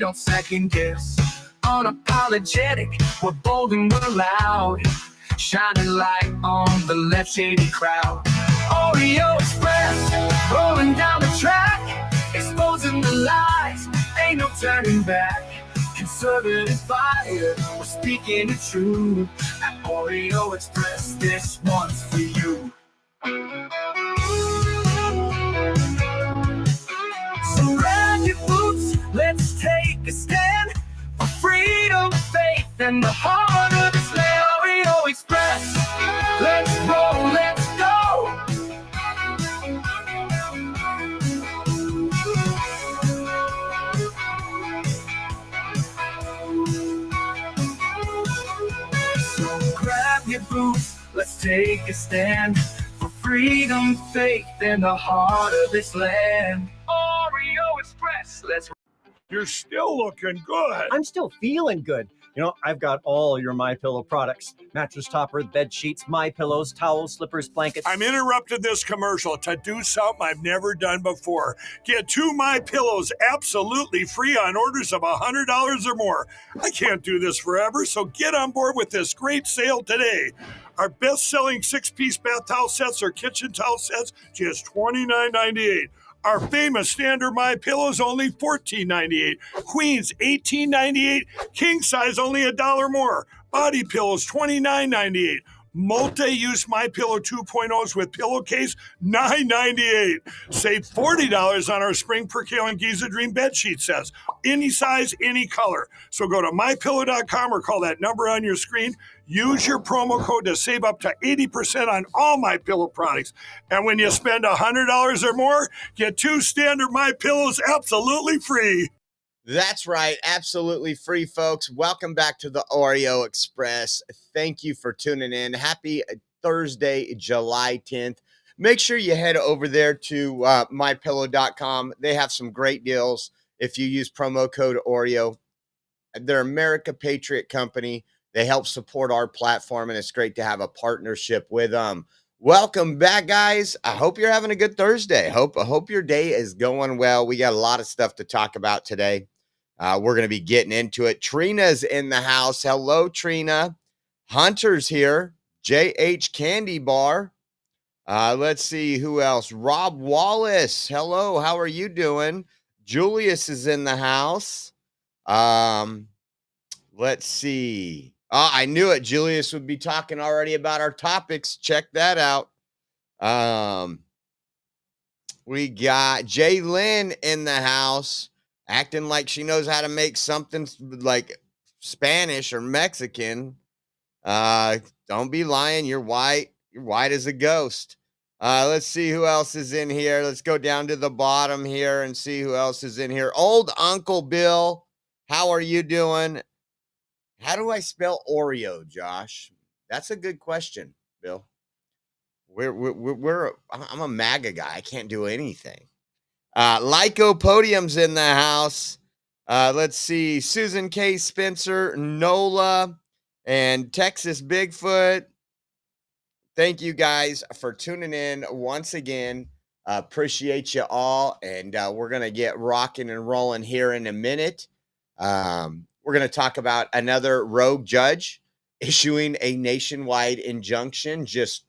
don't second guess. Unapologetic, we're bold and we're loud. Shining light on the left shady crowd. Oreo Express, rolling down the track, exposing the lies, ain't no turning back. Conservative fire, we're speaking the truth. At Oreo Express, this one's for you. So grab your boots, let's take a stand for freedom, faith, and the heart of this land. Oreo Express, let's roll, let's go. So grab your boots, let's take a stand for freedom, faith, and the heart of this land. Oreo Express, let's. You're still looking good. I'm still feeling good. You know, I've got all your MyPillow products. Mattress topper, bed sheets, MyPillows, towels, slippers, blankets. I'm interrupting this commercial to do something I've never done before. Get 2 MyPillows absolutely free on orders of $100 or more. I can't do this forever, so get on board with this great sale today. Our best-selling 6-piece bath towel sets or kitchen towel sets, just $29.98. Our famous standard MyPillows only $14.98. Queens $18.98. King size only $1 more. Body pillows $29.98. Multi-use MyPillow 2.0s with pillowcase $9.98. Save $40 on our Spring Percale and Giza Dream bed sheet sets. Any size, any color. So go to MyPillow.com or call that number on your screen. Use your promo code to save up to 80% on all MyPillow products. And when you spend $100 or more, get 2 standard MyPillows absolutely free. That's right. Absolutely free, folks. Welcome back to the Oreo Express. Thank you for tuning in. Happy Thursday, July 10th. Make sure you head over there to mypillow.com. They have some great deals if you use promo code Oreo. They're America Patriot Company. They help support our platform, and it's great to have a partnership with them. Welcome back, guys. I hope you're having a good Thursday. I hope your day is going well. We got a lot of stuff to talk about today. We're going to be getting into it. Trina's in the house. Hello, Trina. Hunter's here. JH Candy Bar. Let's see who else. Rob Wallace. Hello. How are you doing? Julius is in the house. Let's see. Oh, I knew it. Julius would be talking already about our topics. Check that out. We got Jaylyn in the house, acting like she knows how to make something like Spanish or Mexican. Don't be lying. You're white. You're white as a ghost. Let's see who else is in here. Let's go down to the bottom here and see who else is in here. Old Uncle Bill, how are you doing? How do I spell Oreo, Josh? That's a good question, Bill. I'm a MAGA guy. I can't do anything. Lycopodium's in the house. Let's see. Susan K. Spencer, Nola, and Texas Bigfoot. Thank you guys for tuning in once again. Appreciate you all. And we're going to get rocking and rolling here in a minute. We're going to talk about another rogue judge issuing a nationwide injunction just,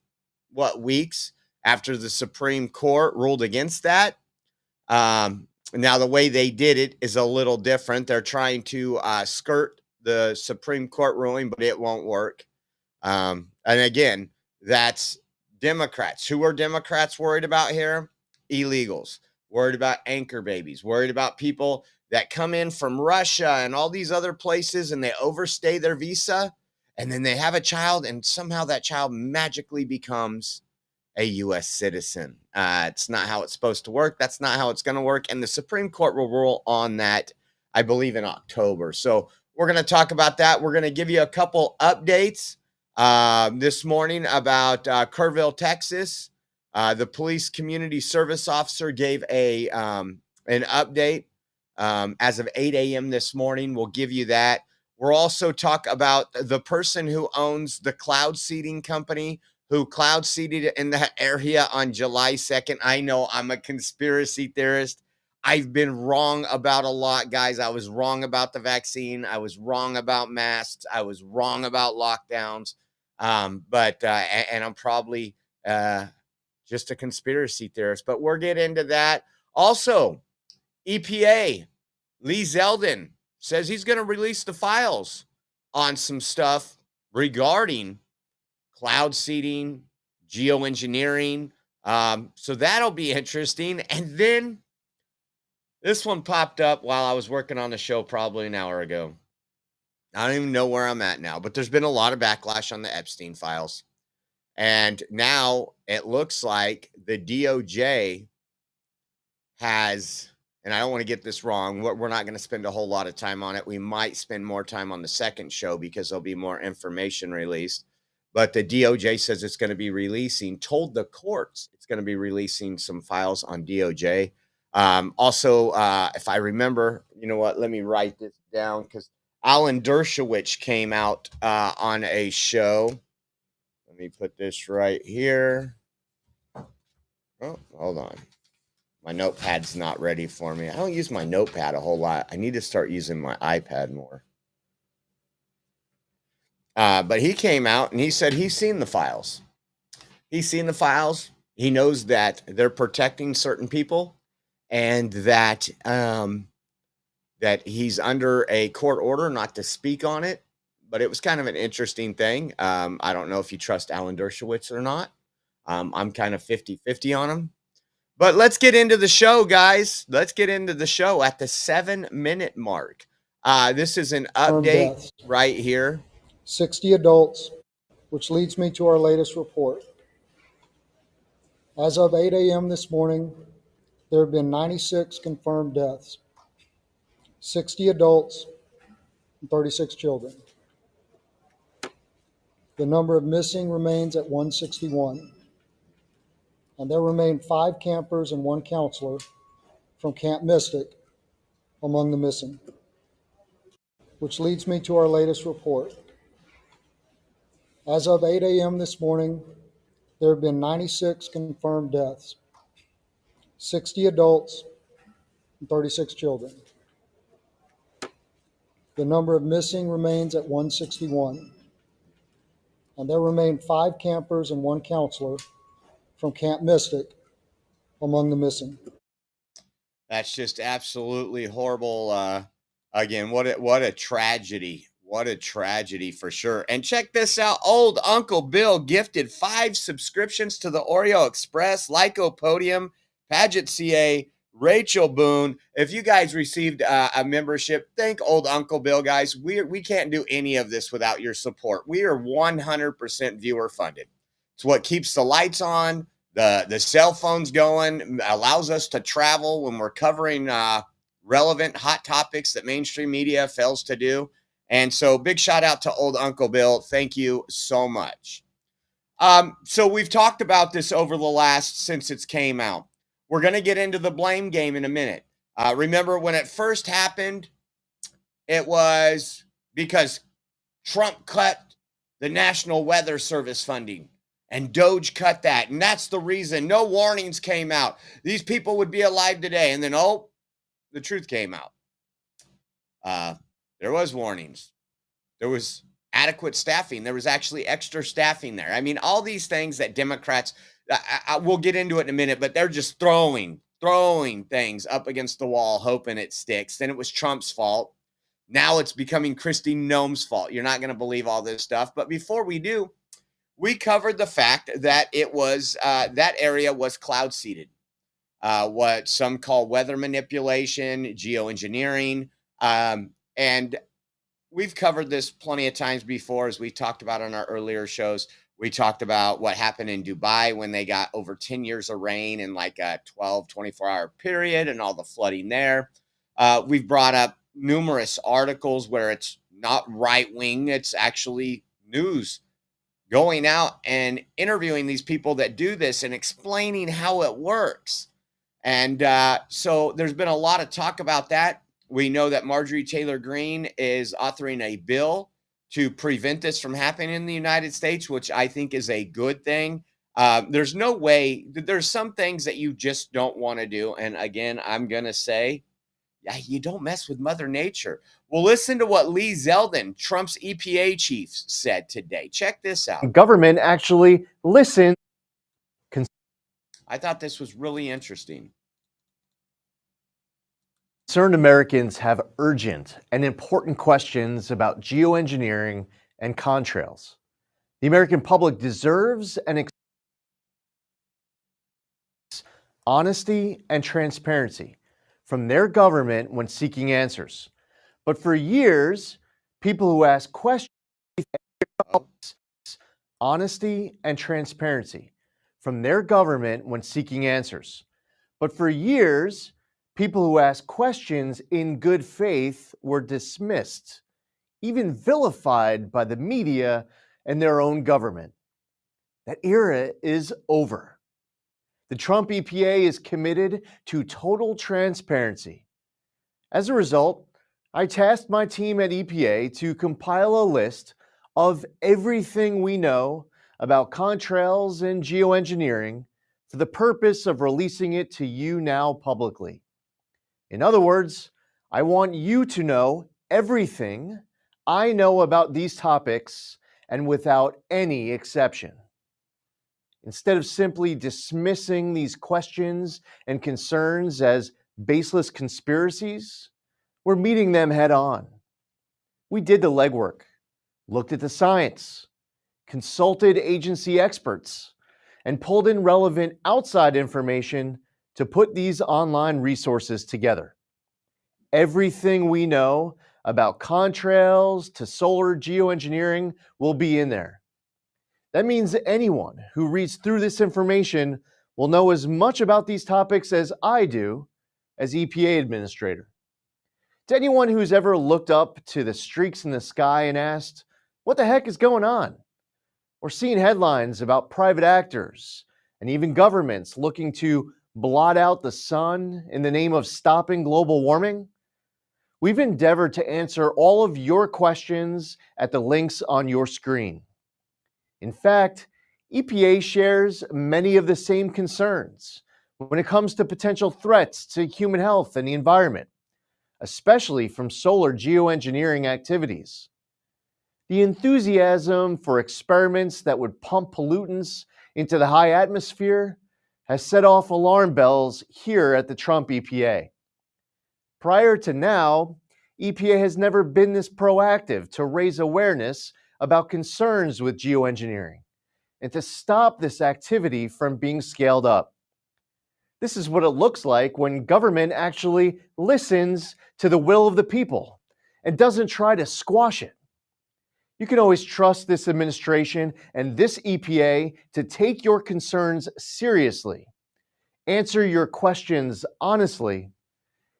weeks after the Supreme Court ruled against that. Now, the way they did it is a little different. They're trying to skirt the Supreme Court ruling, but it won't work. And again, that's Democrats. Who are Democrats worried about here? Illegals. Worried about anchor babies. Worried about people that come in from Russia and all these other places and they overstay their visa and then they have a child and somehow that child magically becomes a U.S. citizen. It's not how it's supposed to work. That's not how it's going to work. And the Supreme Court will rule on that, I believe, in October. So we're going to talk about that. We're going to give you a couple updates this morning about Kerrville, Texas. The police community service officer gave an update. As of 8 a.m. this morning, we'll give you that. We'll also talk about the person who owns the cloud seeding company who cloud seeded in that area on July 2nd. I know I'm a conspiracy theorist. I've been wrong about a lot, guys. I was wrong about the vaccine. I was wrong about masks. I was wrong about lockdowns. And I'm probably just a conspiracy theorist, but we'll get into that. Also, EPA, Lee Zeldin says he's going to release the files on some stuff regarding cloud seeding, geoengineering. So that'll be interesting. And then this one popped up while I was working on the show probably an hour ago. I don't even know where I'm at now, but there's been a lot of backlash on the Epstein files. And now it looks like the DOJ has, and I don't want to get this wrong, we're not going to spend a whole lot of time on it. We might spend more time on the second show because there'll be more information released. But the DOJ says it's going to be told the courts it's going to be releasing some files on DOJ. Also, if I remember, you know what, let me write this down because Alan Dershowitz came out on a show. Let me put this right here. Oh, hold on. My notepad's not ready for me. I don't use my notepad a whole lot. I need to start using my iPad more. But he came out and he said he's seen the files. He's seen the files. He knows that they're protecting certain people and that that he's under a court order not to speak on it. But it was kind of an interesting thing. I don't know if you trust Alan Dershowitz or not. I'm kind of 50-50 on him. But let's get into the show, guys. Let's get into the show at the 7-minute mark. This is an update right here. 60 adults, which leads me to our latest report. As of 8 a.m. this morning, there have been 96 confirmed deaths, 60 adults, and 36 children. The number of missing remains at 161, and there remain 5 campers and 1 counselor from Camp Mystic among the missing. Which leads me to our latest report. As of 8 a.m. this morning, there have been 96 confirmed deaths, 60 adults, and 36 children. The number of missing remains at 161, and there remain 5 campers and 1 counselor from Camp Mystic among the missing. That's just absolutely horrible. Again, what a tragedy. What a tragedy for sure. And check this out. Old Uncle Bill gifted 5 subscriptions to the Oreo Express, Lycopodium, Paget CA, Rachel Boone. If you guys received a membership, thank Old Uncle Bill, guys. We can't do any of this without your support. We are 100% viewer funded. It's what keeps the lights on, the cell phones going, allows us to travel when we're covering relevant hot topics that mainstream media fails to do. And so big shout out to Old Uncle Bill. Thank you so much. So we've talked about this over the since it came out. We're going to get into the blame game in a minute. Remember when it first happened, it was because Trump cut the National Weather Service funding and Doge cut that. And that's the reason no warnings came out. These people would be alive today. And then, the truth came out. There was warnings. There was adequate staffing. There was actually extra staffing there. I mean, all these things that Democrats, we'll get into it in a minute, but they're just throwing things up against the wall, hoping it sticks. Then it was Trump's fault. Now it's becoming Kristi Noem's fault. You're not going to believe all this stuff. But before we do, we covered the fact that it was that area was cloud seeded. What some call weather manipulation, geoengineering. And we've covered this plenty of times before, as we talked about on our earlier shows. We talked about what happened in Dubai when they got over 10 years of rain in like a 12, 24-hour period and all the flooding there. We've brought up numerous articles where it's not right-wing, it's actually news going out and interviewing these people that do this and explaining how it works. And so there's been a lot of talk about that. We know that Marjorie Taylor Greene is authoring a bill to prevent this from happening in the United States, which I think is a good thing. There's no way. There's some things that you just don't want to do. And again, I'm going to say, yeah, you don't mess with Mother Nature. Well, listen to what Lee Zeldin, Trump's EPA chief, said today. Check this out. Government actually listens. I thought this was really interesting. Concerned Americans have urgent and important questions about geoengineering and contrails. The American public deserves and honesty and transparency from their government when seeking answers. But for years, people who ask questions, honesty and transparency from their government when seeking answers. But for years, people who ask questions in good faith were dismissed, even vilified by the media and their own government. That era is over. The Trump EPA is committed to total transparency. As a result, I tasked my team at EPA to compile a list of everything we know about contrails and geoengineering for the purpose of releasing it to you now publicly. In other words, I want you to know everything I know about these topics and without any exception. Instead of simply dismissing these questions and concerns as baseless conspiracies, we're meeting them head on. We did the legwork, looked at the science, consulted agency experts, and pulled in relevant outside information to put these online resources together. Everything we know about contrails to solar geoengineering will be in there. That means anyone who reads through this information will know as much about these topics as I do as EPA administrator. To anyone who's ever looked up to the streaks in the sky and asked, what the heck is going on? Or seen headlines about private actors and even governments looking to blot out the sun in the name of stopping global warming? We've endeavored to answer all of your questions at the links on your screen. In fact, EPA shares many of the same concerns when it comes to potential threats to human health and the environment, especially from solar geoengineering activities. The enthusiasm for experiments that would pump pollutants into the high atmosphere has set off alarm bells here at the Trump EPA. Prior to now, EPA has never been this proactive to raise awareness about concerns with geoengineering and to stop this activity from being scaled up. This is what it looks like when government actually listens to the will of the people and doesn't try to squash it. You can always trust this administration and this EPA to take your concerns seriously, answer your questions honestly,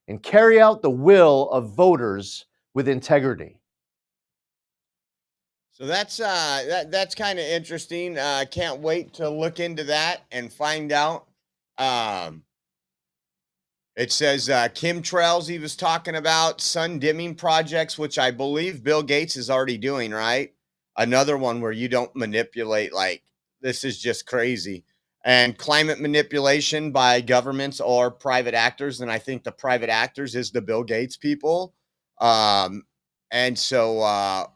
and carry out the will of voters with integrity. So that's kind of interesting. Can't wait to look into that and find out. It says chemtrails he was talking about, sun dimming projects, which I believe Bill Gates is already doing, right? Another one where you don't manipulate, like, this is just crazy. And climate manipulation by governments or private actors. And I think the private actors is the Bill Gates people. And so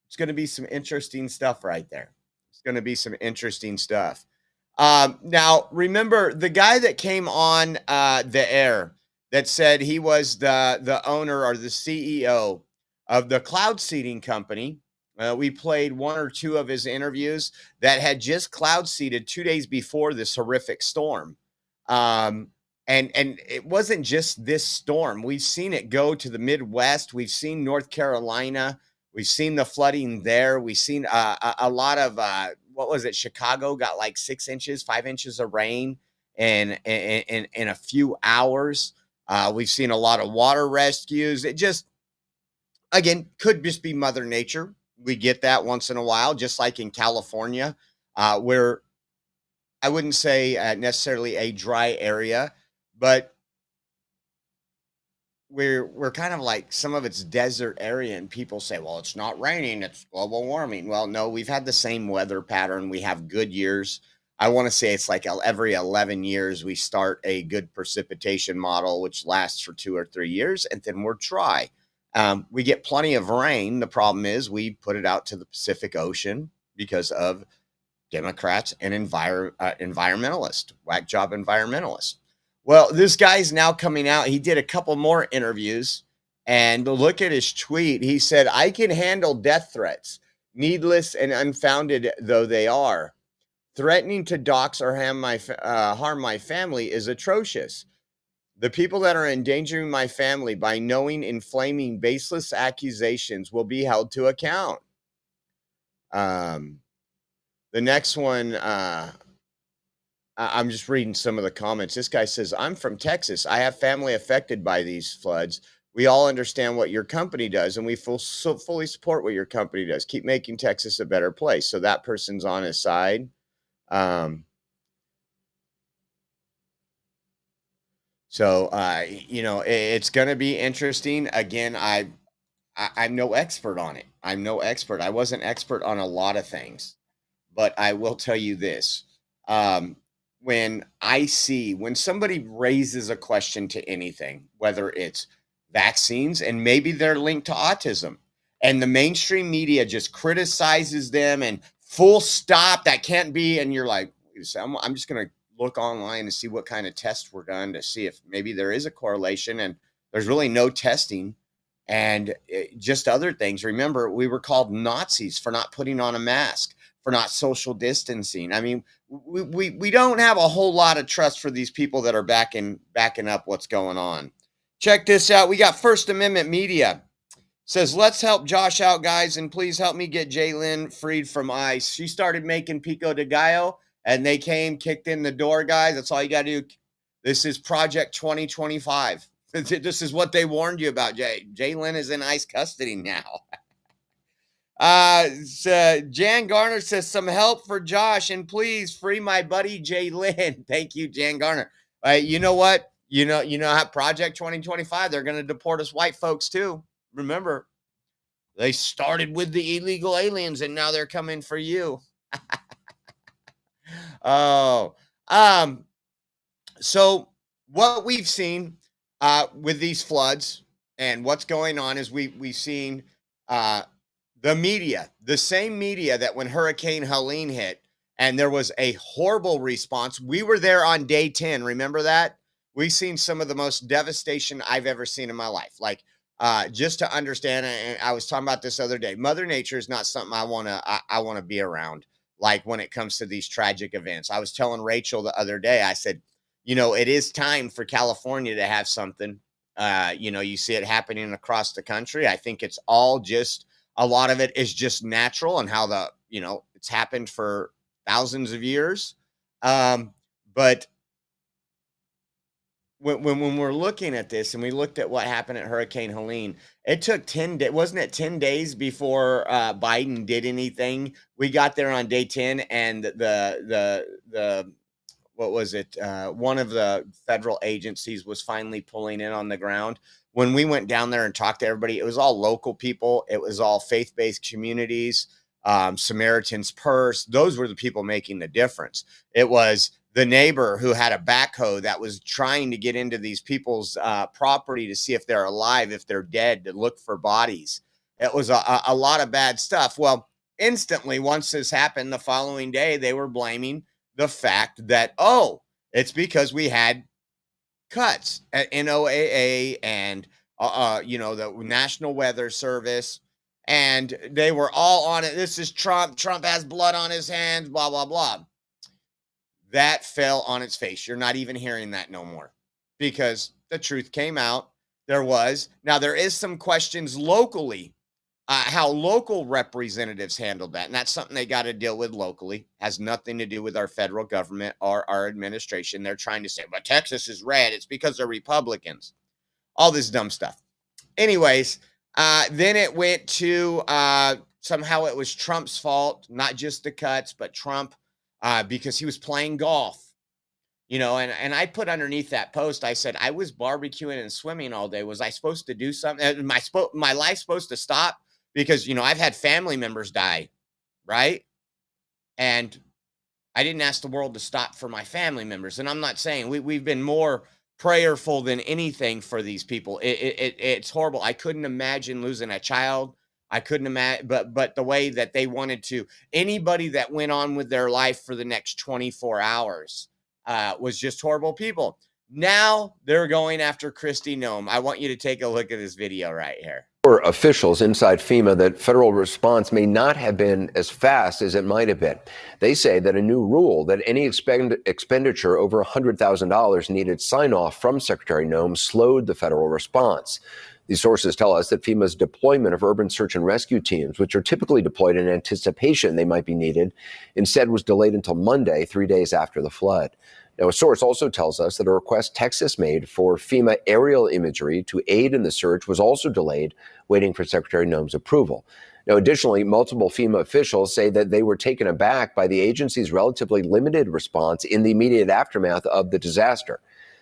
it's going to be some interesting stuff right there. It's going to be some interesting stuff. Now, remember the guy that came on the air that said he was the owner or the CEO of the cloud seeding company. We played one or two of his interviews that had just cloud seeded 2 days before this horrific storm. And it wasn't just this storm. We've seen it go to the Midwest. We've seen North Carolina. We've seen the flooding there. We've seen a lot of what was it? Chicago got like 6 inches, 5 inches of rain in a few hours. We've seen a lot of water rescues. It just, again, could just be Mother Nature. We get that once in a while, just like in California, where I wouldn't say necessarily a dry area, but we're kind of like some of it's desert area, and people say, well, it's not raining, it's global warming. Well, no, we've had the same weather pattern. We have good years. I want to say it's like every 11 years we start a good precipitation model, which lasts for 2 or 3 years, and then we're dry. We get plenty of rain. The problem is we put it out to the Pacific Ocean because of Democrats and environmentalists, whack job environmentalists. Well, this guy's now coming out. He did a couple more interviews, and look at his tweet. He said, I can handle death threats, needless and unfounded though they are. Threatening to dox or harm my family is atrocious. The people that are endangering my family by knowing inflaming baseless accusations will be held to account. The next one, I'm just reading some of the comments. This guy says, I'm from Texas. I have family affected by these floods. We all understand what your company does, and we fully support what your company does. Keep making Texas a better place. So that person's on his side. It's going to be interesting. Again, I'm no expert on it. I'm no expert. I wasn't expert on a lot of things, but I will tell you this. When somebody raises a question to anything, whether it's vaccines and maybe they're linked to autism, and the mainstream media just criticizes them and full stop, that can't be. And you're like, I'm just going to look online and see what kind of tests were done to see if maybe there is a correlation, and there's really no testing. And just other things. Remember, we were called Nazis for not putting on a mask, for not social distancing. I mean, we don't have a whole lot of trust for these people that are backing up what's going on. Check this out. We got First Amendment Media. Says, let's help Josh out, guys, and please help me get Jalen freed from ICE. She started making pico de gallo, and they kicked in the door, guys. That's all you got to do. This is Project 2025. This is what they warned you about. Jalen is in ICE custody now. Jan Garner says, some help for Josh, and please free my buddy Jalen. Thank you, Jan Garner. You know what? You know how Project 2025, they're going to deport us white folks too. Remember, they started with the illegal aliens, and now they're coming for you. So what we've seen with these floods and what's going on is we've seen the media, the same media that when Hurricane Helene hit and there was a horrible response. We were there on day 10. Remember that? We've seen some of the most devastation I've ever seen in my life. Like, just to understand, and I was talking about this other day, Mother Nature is not something I want to be around. Like when it comes to these tragic events, I was telling Rachel the other day, I said, it is time for California to have something. You see it happening across the country. I think it's all just, a lot of it is just natural and how it's happened for thousands of years. But when we're looking at this, and we looked at what happened at Hurricane Helene, it took 10 days. Wasn't it 10 days before Biden did anything? We got there on day 10, and the what was it? One of the federal agencies was finally pulling in on the ground. When we went down there and talked to everybody, it was all local people. It was all faith-based communities, Samaritan's Purse. Those were the people making the difference. It was the neighbor who had a backhoe that was trying to get into these people's property to see if they're alive, if they're dead, to look for bodies. It was a lot of bad stuff. Well, instantly, once this happened, the following day, they were blaming the fact that, it's because we had cuts at NOAA and, the National Weather Service, and they were all on it. This is Trump. Trump has blood on his hands, blah, blah, blah. That fell on its face. You're not even hearing that no more because the truth came out. Now there is some questions locally, how local representatives handled that. And that's something they got to deal with locally. Has nothing to do with our federal government or our administration. They're trying to say, but Texas is red. It's because they're Republicans. All this dumb stuff. Anyways, then it went to somehow it was Trump's fault, not just the cuts, but Trump, because he was playing golf. And I put underneath that post, I said, I was barbecuing and swimming all day. Was I supposed to do something? My life's supposed to stop? Because, I've had family members die, right? And I didn't ask the world to stop for my family members. And I'm not saying we've been more prayerful than anything for these people. It's horrible. I couldn't imagine losing a child. I couldn't imagine, but the way that they wanted to, anybody that went on with their life for the next 24 hours was just horrible people. Now they're going after Kristi Noem. I want you to take a look at this video right here. Officials inside FEMA that federal response may not have been as fast as it might have been. They say that a new rule that any expenditure over $100,000 needed sign-off from Secretary Noem slowed the federal response. These sources tell us that FEMA's deployment of urban search and rescue teams, which are typically deployed in anticipation they might be needed, instead was delayed until Monday, 3 days after the flood. Now, a source also tells us that a request Texas made for FEMA aerial imagery to aid in the search was also delayed, waiting for Secretary Noem's approval. Now, additionally, multiple FEMA officials say that they were taken aback by the agency's relatively limited response in the immediate aftermath of the disaster.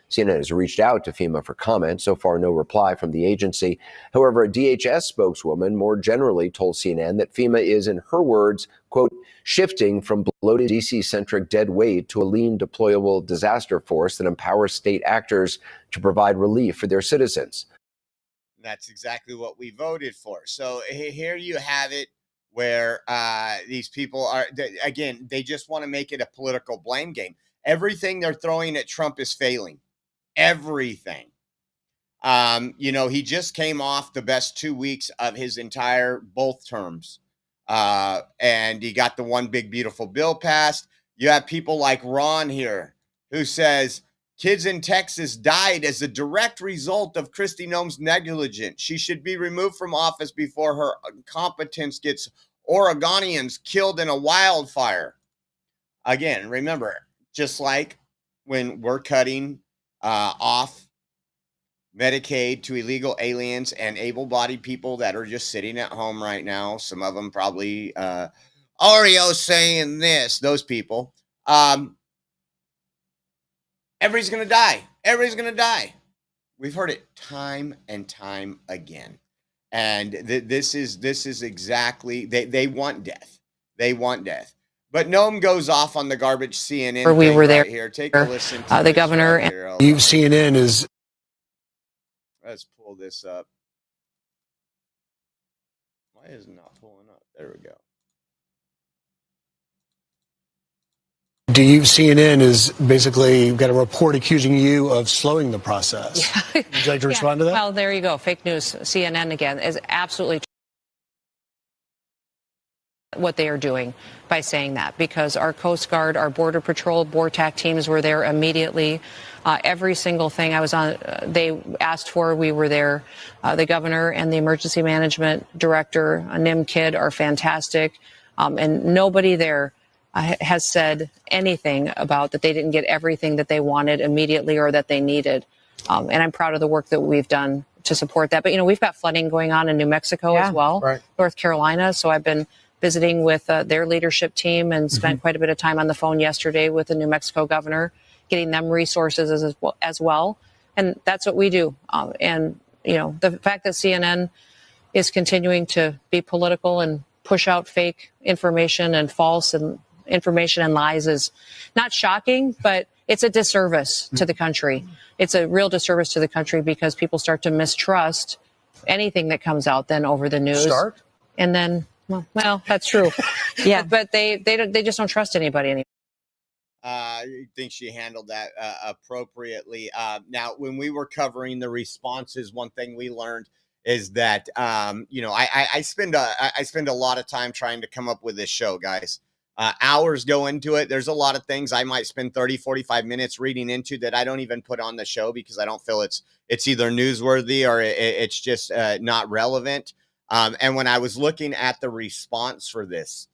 CNN has reached out to FEMA for comment. So far, no reply from the agency. However, a DHS spokeswoman more generally told CNN that FEMA is, in her words, quote, shifting from bloated DC-centric dead weight to a lean deployable disaster force that empowers state actors to provide relief for their citizens. That's exactly what we voted for. So here you have it, where these people are, again, they just want to make it a political blame game. Everything they're throwing at Trump is failing. Everything. He just came off the best 2 weeks of his entire both terms. And he got the one big beautiful bill passed. You have people like Ron here who says kids in Texas died as a direct result of Kristi Noem's negligence. She should be removed from office before her incompetence gets Oregonians killed in a wildfire. Again, remember, just like when we're cutting off Medicaid to illegal aliens and able-bodied people that are just sitting at home right now. Some of them probably Oreo saying this, those people. Everybody's going to die. Everybody's going to die. We've heard it time and time again. And this is exactly, they want death. They want death. But Noem goes off on the garbage CNN. We were there. Right here. Take a listen to the governor. Right here. CNN is. Let's pull this up. Why is it not pulling up? There we go. CNN is basically got a report accusing you of slowing the process. Yeah. Would you like to respond to that? Well, there you go. Fake news. CNN again is absolutely what they are doing by saying that, because our Coast Guard, our Border Patrol, BORTAC teams were there immediately. Every single thing I was on, they asked for, we were there. The governor and the emergency management director, Nim Kidd, are fantastic. And nobody there has said anything about that they didn't get everything that they wanted immediately or that they needed. And I'm proud of the work that we've done to support that. But, we've got flooding going on in New Mexico as well, right. North Carolina. So I've been visiting with their leadership team and spent quite a bit of time on the phone yesterday with the New Mexico governor, getting them resources as well. And that's what we do. And the fact that CNN is continuing to be political and push out fake information and false and information and lies is not shocking, but it's a disservice to the country. It's a real disservice to the country because people start to mistrust anything that comes out then over the news. And then, well, that's true. Yeah, but they just don't trust anybody anymore. I think she handled that appropriately. Now, when we were covering the responses, one thing we learned is that I spend a lot of time trying to come up with this show, guys. Hours go into it. There's a lot of things I might spend 30, 45 minutes reading into that I don't even put on the show because I don't feel it's either newsworthy or it's just not relevant. And when I was looking at the response for this,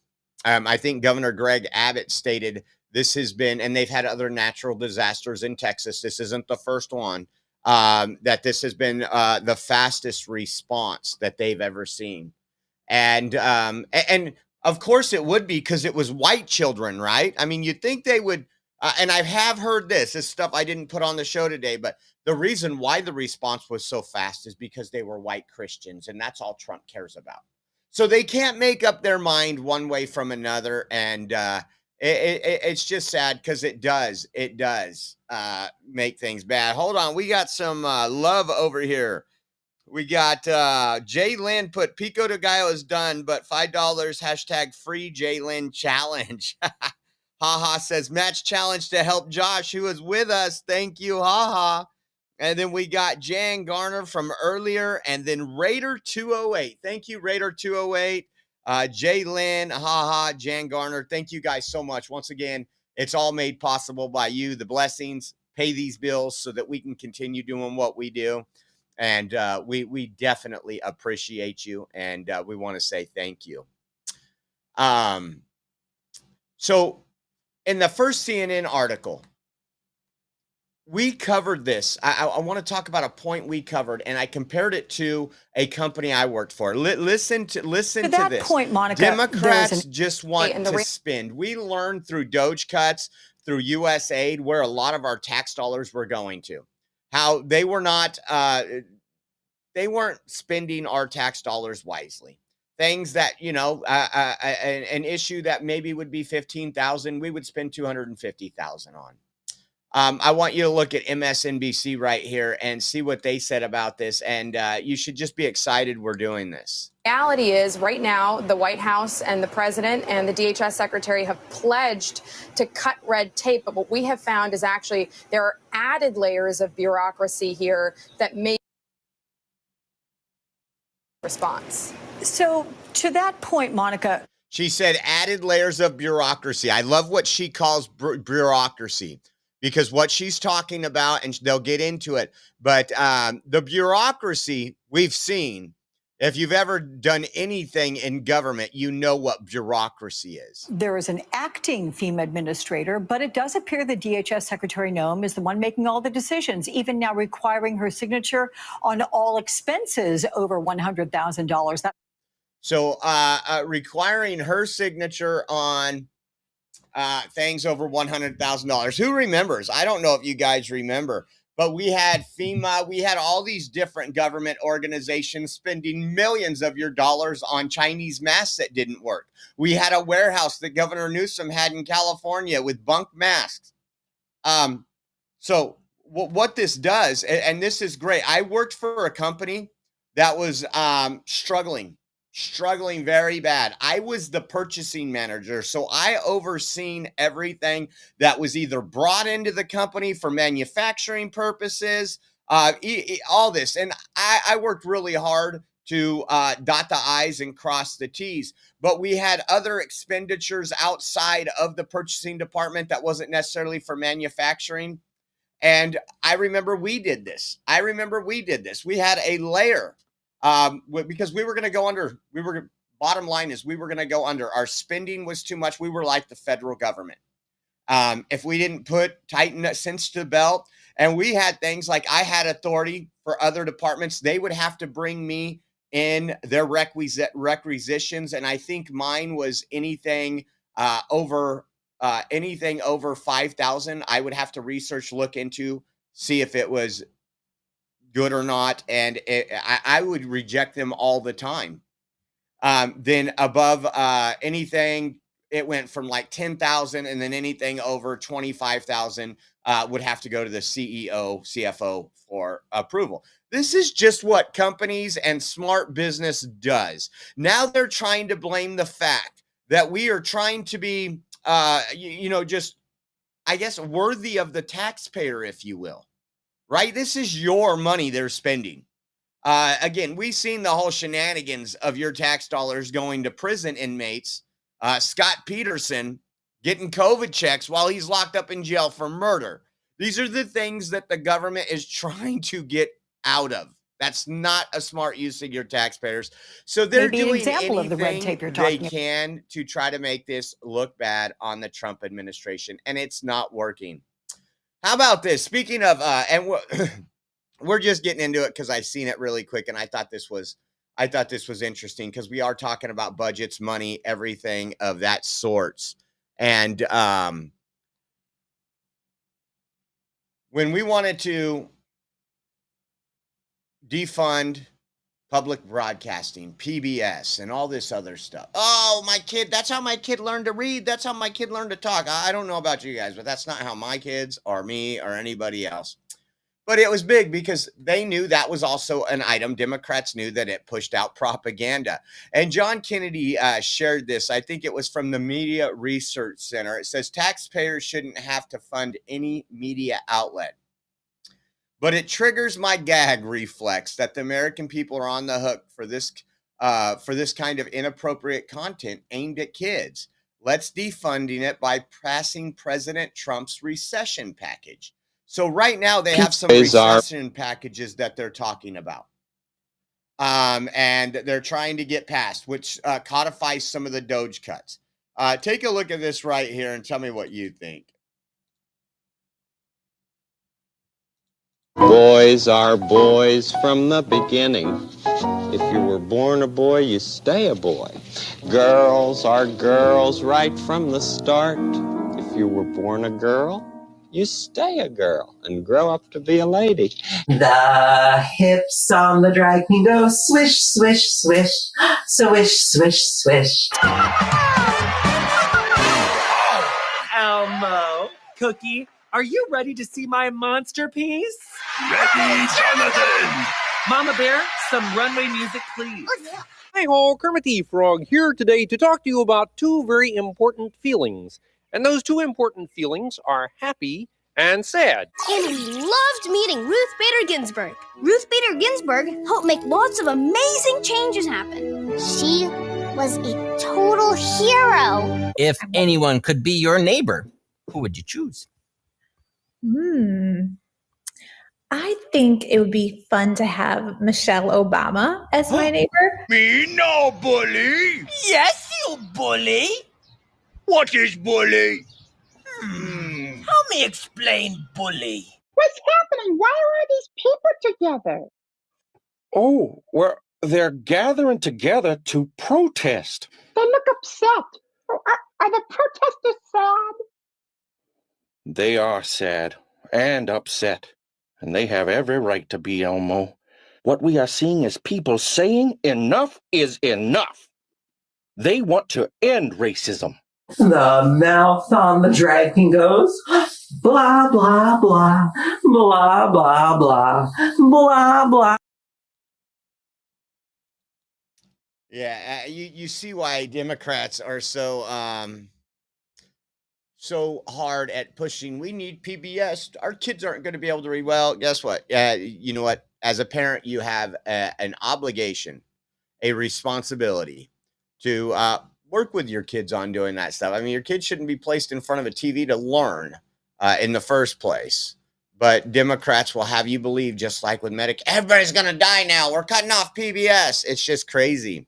I think Governor Greg Abbott stated this has been, and they've had other natural disasters in Texas. This isn't the first one, that this has been the fastest response that they've ever seen. And of course it would be because it was white children, right? I mean, you'd think they would, and I have heard this stuff I didn't put on the show today, but the reason why the response was so fast is because they were white Christians, and that's all Trump cares about. So they can't make up their mind one way from another, and It's just sad because it does make things bad. Hold on, we got some love over here. We got Jay Lynn put Pico de Gallo is done, but $5 hashtag free Jay Lynn challenge. Haha says match challenge to help Josh, who is with us. Thank you, haha. And then we got Jan Garner from earlier, and then Raider 208. Thank you, Raider 208. Jay Lynn, haha, Jan Garner. Thank you guys so much. Once again, it's all made possible by you. The blessings pay these bills so that we can continue doing what we do. And we definitely appreciate you, and we want to say thank you. So in the first CNN article, we covered this. I want to talk about a point we covered, and I compared it to a company I worked for. Listen to that this point, Monica, Democrats just want to spend. We learned through Doge cuts, through U.S. aid, where a lot of our tax dollars were going to. How they were not, they weren't spending our tax dollars wisely. Things that, you know, an issue that maybe would be 15,000, we would spend 250,000 on. I want you to look at MSNBC right here and see what they said about this. And you should just be excited we're doing this. Reality is right now the White House and the president and the DHS secretary have pledged to cut red tape. But what we have found is actually there are added layers of bureaucracy here that may response. So to that point, Monica. She said added layers of bureaucracy. I love what she calls bureaucracy. Because what she's talking about, and they'll get into it, but the bureaucracy we've seen, if you've ever done anything in government, you know what bureaucracy is. There is an acting FEMA administrator, but it does appear the DHS Secretary Noem is the one making all the decisions, even now requiring her signature on all expenses over $100,000. So requiring her signature on things over $100,000. Who remembers? I don't know if you guys remember, but we had FEMA, we had all these different government organizations spending millions of your dollars on Chinese masks that didn't work. We had a warehouse that Governor Newsom had in California with bunk masks. So what this does, and this is great. I worked for a company that was struggling very bad. I was the purchasing manager, so I overseen everything that was either brought into the company for manufacturing purposes, all this. And I worked really hard to dot the I's and cross the T's. But we had other expenditures outside of the purchasing department that wasn't necessarily for manufacturing. And I remember we did this. We had a layer. Because we were going to go under, bottom line is we were going to go under. Our spending was too much. We were like the federal government. If we didn't tighten cinch to the belt, and we had things like I had authority for other departments, they would have to bring me in their requisitions. And I think mine was anything over 5,000. I would have to research, look into, see if it was good or not, and I would reject them all the time. Then above anything, it went from like 10,000, and then anything over 25,000 would have to go to the CEO, CFO for approval. This is just what companies and smart business does. Now they're trying to blame the fact that we are trying to be, just, I guess, worthy of the taxpayer, if you will. Right? This is your money they're spending. Again, we've seen the whole shenanigans of your tax dollars going to prison inmates. Scott Peterson getting COVID checks while he's locked up in jail for murder. These are the things that the government is trying to get out of. That's not a smart use of your taxpayers. So they're doing anything they can to try to make this look bad on the Trump administration, and it's not working. How about this? Speaking of, and we're just getting into it because I've seen it really quick, and I thought this was interesting because we are talking about budgets, money, everything of that sorts. And when we wanted to defund public broadcasting, PBS, and all this other stuff. Oh, my kid, that's how my kid learned to read. That's how my kid learned to talk. I don't know about you guys, but that's not how my kids or me or anybody else. But it was big because they knew that was also an item. Democrats knew that it pushed out propaganda. And John Kennedy shared this. I think it was from the Media Research Center. It says taxpayers shouldn't have to fund any media outlet. But it triggers my gag reflex that the American people are on the hook for this kind of inappropriate content aimed at kids. Let's defunding it by passing President Trump's recession package. So right now they have some recession packages that they're talking about. And they're trying to get passed, which codifies some of the Doge cuts. Take a look at this right here and tell me what you think. Boys are boys from the beginning. If you were born a boy, you stay a boy. Girls are girls right from the start. If you were born a girl, you stay a girl and grow up to be a lady. The hips on the drag queen go swish, swish, swish, swish, swish, swish. Elmo, Cookie, are you ready to see my monster piece? Ready, Jonathan! Mama Bear, some runway music, please. Hi ho, Kermit the Frog here today to talk to you about two very important feelings. And those two important feelings are happy and sad. And we loved meeting Ruth Bader Ginsburg. Ruth Bader Ginsburg helped make lots of amazing changes happen. She was a total hero. If anyone could be your neighbor, who would you choose? I think it would be fun to have Michelle Obama as my neighbor. Me no bully. Yes, you bully. What is bully? Help me explain bully. What's happening? Why are these people together? Oh, well, they're gathering together to protest. They look upset. Are the protesters sad? They are sad and upset, and they have every right to be, Elmo. What we are seeing is people saying enough is enough. They want to end racism. The mouth on the drag queen goes blah, blah, blah, blah, blah, blah, blah, blah. Yeah, you see why Democrats are so hard at pushing. We need PBS. Our kids aren't going to be able to read. Well, guess what? You know what? As a parent, you have an obligation, a responsibility to work with your kids on doing that stuff. I mean, your kids shouldn't be placed in front of a TV to learn in the first place. But Democrats will have you believe, just like with Medicaid, everybody's going to die now. We're cutting off PBS. It's just crazy.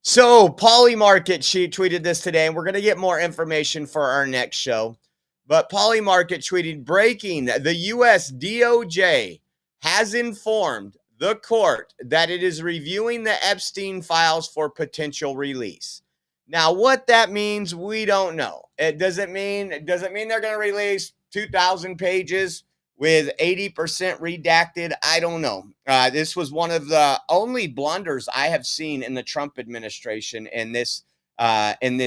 So Polymarket, she tweeted this today, and we're going to get more information for our next show. But Polymarket tweeted, breaking, the U.S. DOJ has informed the court that it is reviewing the Epstein files for potential release. Now, what that means, we don't know. It doesn't mean they're going to release 2,000 pages with 80% redacted. I don't know. This was one of the only blunders I have seen in the Trump administration in this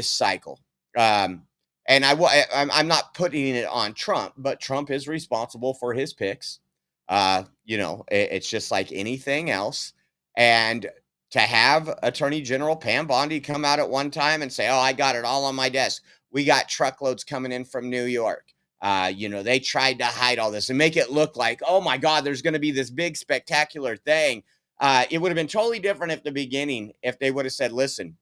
cycle. And I'm not putting it on Trump, but Trump is responsible for his picks. It's just like anything else. And to have Attorney General Pam Bondi come out at one time and say, oh, I got it all on my desk. We got truckloads coming in from New York. They tried to hide all this and make it look like, oh my God, there's going to be this big spectacular thing. It would have been totally different at the beginning if they would have said, listen,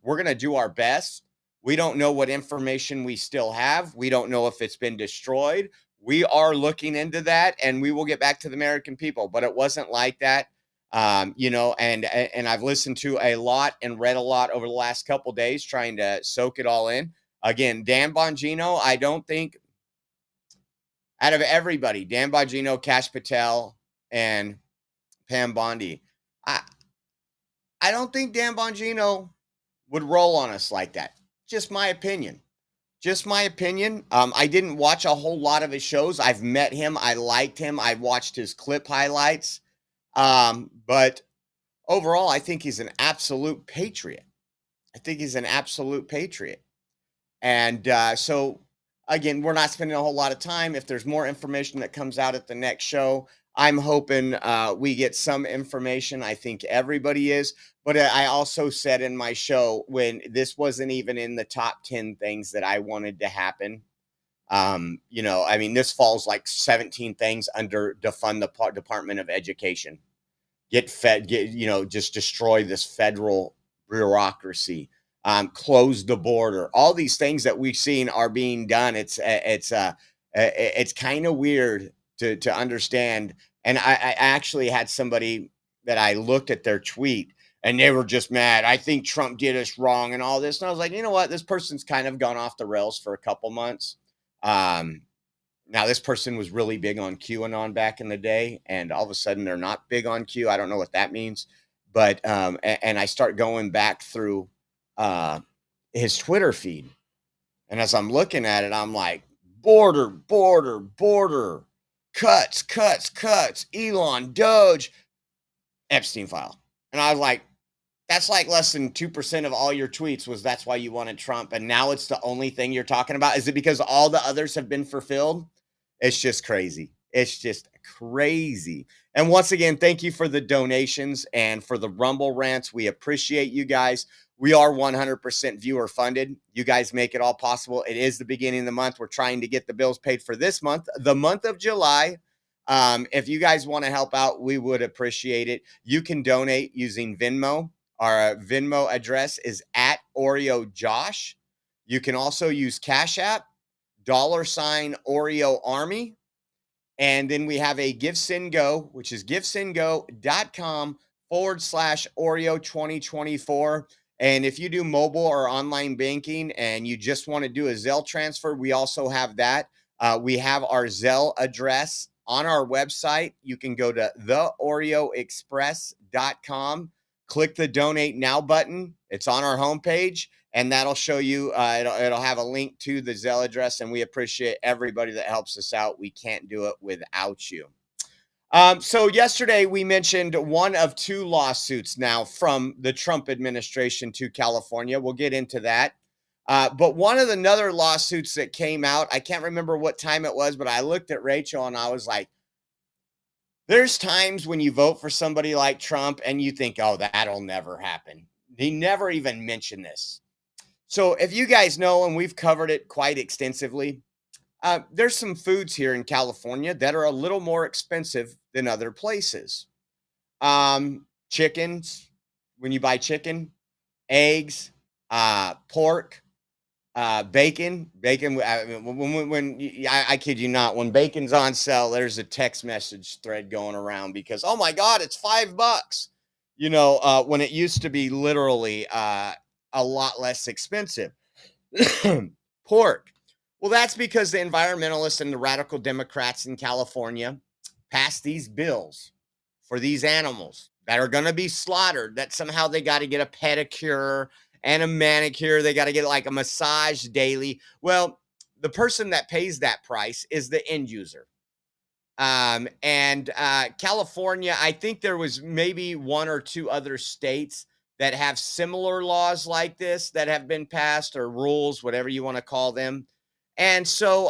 we're going to do our best. We don't know what information we still have. We don't know if it's been destroyed. We are looking into that, and we will get back to the American people. But it wasn't like that. And I've listened to a lot and read a lot over the last couple of days trying to soak it all in. Again, Dan Bongino, I don't think, out of everybody, Dan Bongino, Kash Patel, and Pam Bondi, I don't think Dan Bongino would roll on us like that. Just my opinion. I didn't watch a whole lot of his shows. I've met him. I liked him. I watched his clip highlights. But overall, I think he's an absolute patriot. I think he's an absolute patriot. And so, again, we're not spending a whole lot of time. If there's more information that comes out at the next show, I'm hoping we get some information. I think everybody is. But I also said in my show, when this wasn't even in the top 10 things that I wanted to happen, you know, I mean, this falls like 17 things under defund the Department of Education. You know, just destroy this federal bureaucracy, close the border. All these things that we've seen are being done. It's kind of weird to understand. And I actually had somebody that I looked at their tweet and they were just mad. I think Trump did us wrong and all this. And I was like, you know what? This person's kind of gone off the rails for a couple months. Now, this person was really big on QAnon back in the day, and all of a sudden they're not big on Q. I don't know what that means. But, and I start going back through his Twitter feed. And as I'm looking at it, I'm like, border, border, border, cuts, cuts, cuts, Elon, Doge, Epstein file. And I was like, that's like less than 2% of all your tweets was that's why you wanted Trump. And now it's the only thing you're talking about. Is it because all the others have been fulfilled? It's just crazy. It's just crazy. And once again, thank you for the donations and for the Rumble rants. We appreciate you guys. We are 100% viewer funded. You guys make it all possible. It is the beginning of the month. We're trying to get the bills paid for this month, the month of July. If you guys want to help out, we would appreciate it. You can donate using Venmo. Our Venmo address is at Oreo Josh. You can also use Cash App, $Oreo Army. And then we have a GiveSendGo, which is givesendgo.com/Oreo 2024. And if you do mobile or online banking and you just want to do a Zelle transfer, we also have that. We have our Zelle address on our website. You can go to theoreoexpress.com, click the donate now button. It's on our homepage, and that'll show you, it'll have a link to the Zelle address, and we appreciate everybody that helps us out. We can't do it without you. So yesterday we mentioned one of two lawsuits now from the Trump administration to California. We'll get into that. But one of the other lawsuits that came out, I can't remember what time it was, but I looked at Rachel and I was like, there's times when you vote for somebody like Trump and you think, oh, that'll never happen. He never even mentioned this. So if you guys know, and we've covered it quite extensively, there's some foods here in California that are a little more expensive than other places. Chickens, when you buy chicken, eggs, pork, bacon. I kid you not, when bacon's on sale, there's a text message thread going around because, oh my God, it's $5. You know, when it used to be literally a lot less expensive. Pork. Well, that's because the environmentalists and the radical Democrats in California passed these bills for these animals that are going to be slaughtered, that somehow they got to get a pedicure and a manicure. They got to get like a massage daily. Well, the person that pays that price is the end user. And California, I think there was maybe one or two other states that have similar laws like this that have been passed, or rules, whatever you want to call them. And so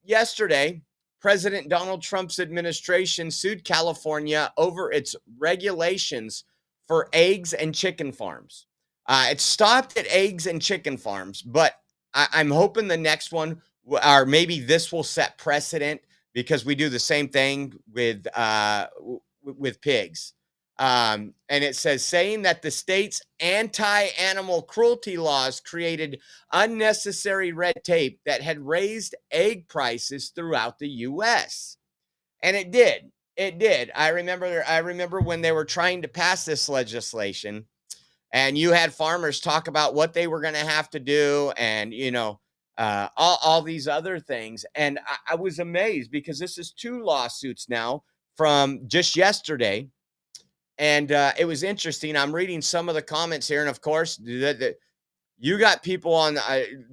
yesterday, President Donald Trump's administration sued California over its regulations for eggs and chicken farms. It stopped at eggs and chicken farms, but I'm hoping the next one, or maybe this will set precedent, because we do the same thing with pigs. And it says, saying that the state's anti-animal cruelty laws created unnecessary red tape that had raised egg prices throughout the U.S. And it did. It did. I remember when they were trying to pass this legislation, and you had farmers talk about what they were going to have to do, and, you know, all these other things. And I was amazed, because this is two lawsuits now from just yesterday. And it was interesting. I'm reading some of the comments here. And of course, you got people on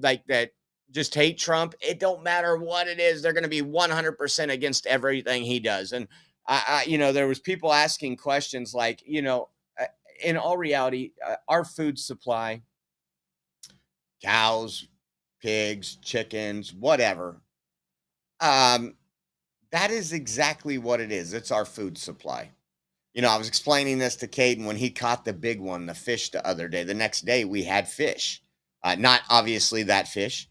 like that just hate Trump. It don't matter what it is. They're going to be 100% against everything he does. And you know, there was people asking questions like, you know, in all reality, our food supply, cows, pigs, chickens, whatever, that is exactly what it is. It's our food supply. I was explaining this to Caden when he caught the big one, the fish, the other day. The next day we had fish. Not obviously that fish,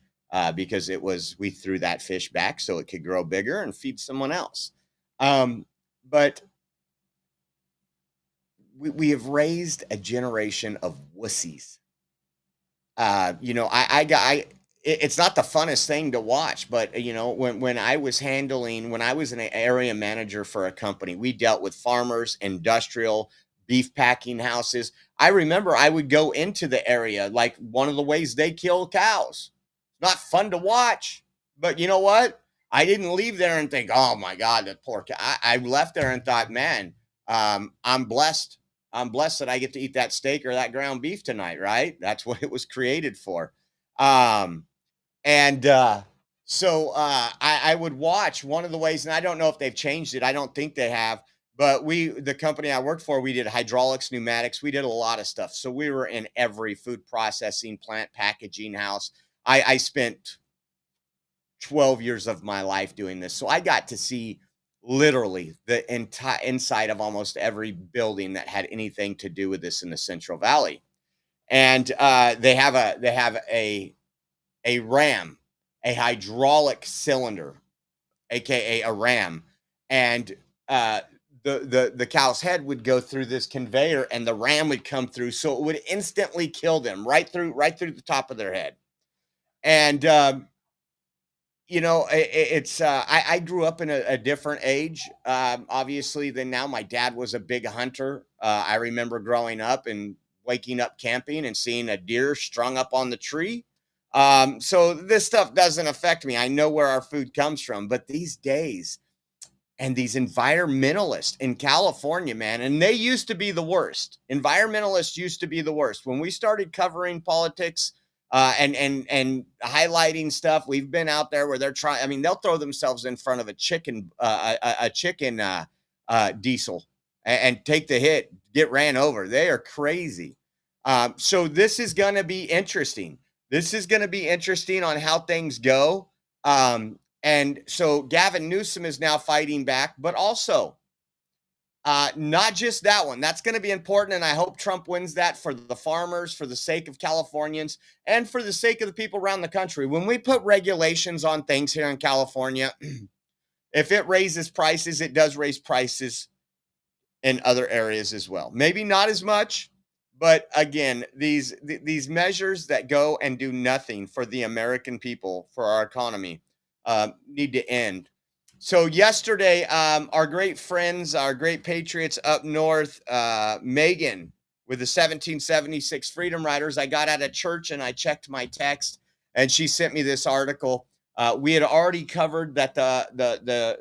because we threw that fish back so it could grow bigger and feed someone else. But we have raised a generation of wussies. It's not the funnest thing to watch, but when I was an area manager for a company, we dealt with farmers, industrial, beef packing houses. I remember I would go into the area, like one of the ways they kill cows. Not fun to watch, but you know what? I didn't leave there and think, oh my God, that poor cow. I left there and thought, man, I'm blessed. I'm blessed that I get to eat that steak or that ground beef tonight, right? That's what it was created for. I would watch one of the ways, and I don't know if they've changed it. I don't think they have, but the company I worked for, we did hydraulics, pneumatics. We did a lot of stuff. So we were in every food processing plant, packaging house. I spent 12 years of my life doing this. So I got to see literally the entire inside of almost every building that had anything to do with this in the Central Valley. And they have a ram, a hydraulic cylinder, aka a ram, and the cow's head would go through this conveyor, and the ram would come through, so it would instantly kill them right through the top of their head. And I grew up in a different age, obviously, than now. My dad was a big hunter. I remember growing up and waking up camping and seeing a deer strung up on the tree. So this stuff doesn't affect me. I know where our food comes from, but these days, and these environmentalists in California, man, and they used to be the worst. Environmentalists used to be the worst. When we started covering politics, and highlighting stuff, we've been out there where they're trying. I mean, they'll throw themselves in front of a chicken diesel and take the hit, get ran over. They are crazy. So this is going to be interesting. This is going to be interesting on how things go. And so Gavin Newsom is now fighting back, but also not just that one. That's going to be important, and I hope Trump wins that for the farmers, for the sake of Californians, and for the sake of the people around the country. When we put regulations on things here in California, if it raises prices, it does raise prices in other areas as well. Maybe not as much, but again, these measures that go and do nothing for the American people, for our economy, need to end. So yesterday, our great friends, our great patriots up north, Megan with the 1776 Freedom Riders, I got out of church and I checked my text, and she sent me this article. We had already covered that the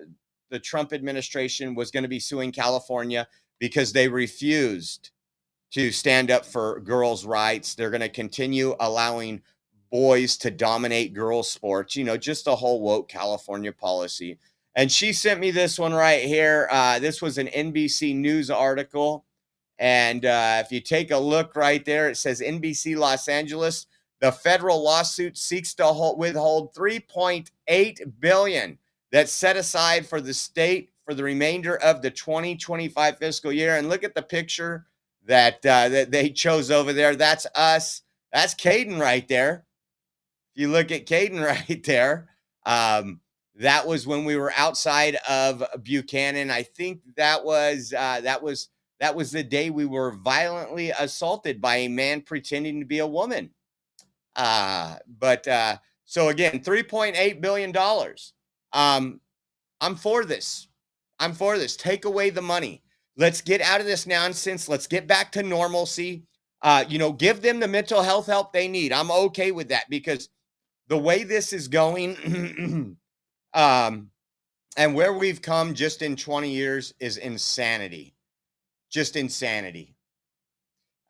Trump administration was going to be suing California because they refused to stand up for girls' rights. They're going to continue allowing boys to dominate girls' sports, just the whole woke California policy. And she sent me this one right here. This was an NBC News article. And if you take a look right there, it says NBC Los Angeles, the federal lawsuit seeks to withhold $3.8 billion that's set aside for the state for the remainder of the 2025 fiscal year. And look at the picture that they chose over there. That's us. That's Caden right there. If you look at Caden right there, that was when we were outside of Buchanan. I think that was the day we were violently assaulted by a man pretending to be a woman. So again, $3.8 billion. I'm for this. Take away the money. Let's get out of this nonsense. Let's get back to normalcy. Give them the mental health help they need. I'm okay with that, because the way this is going, and where we've come just in 20 years is insanity. Just insanity.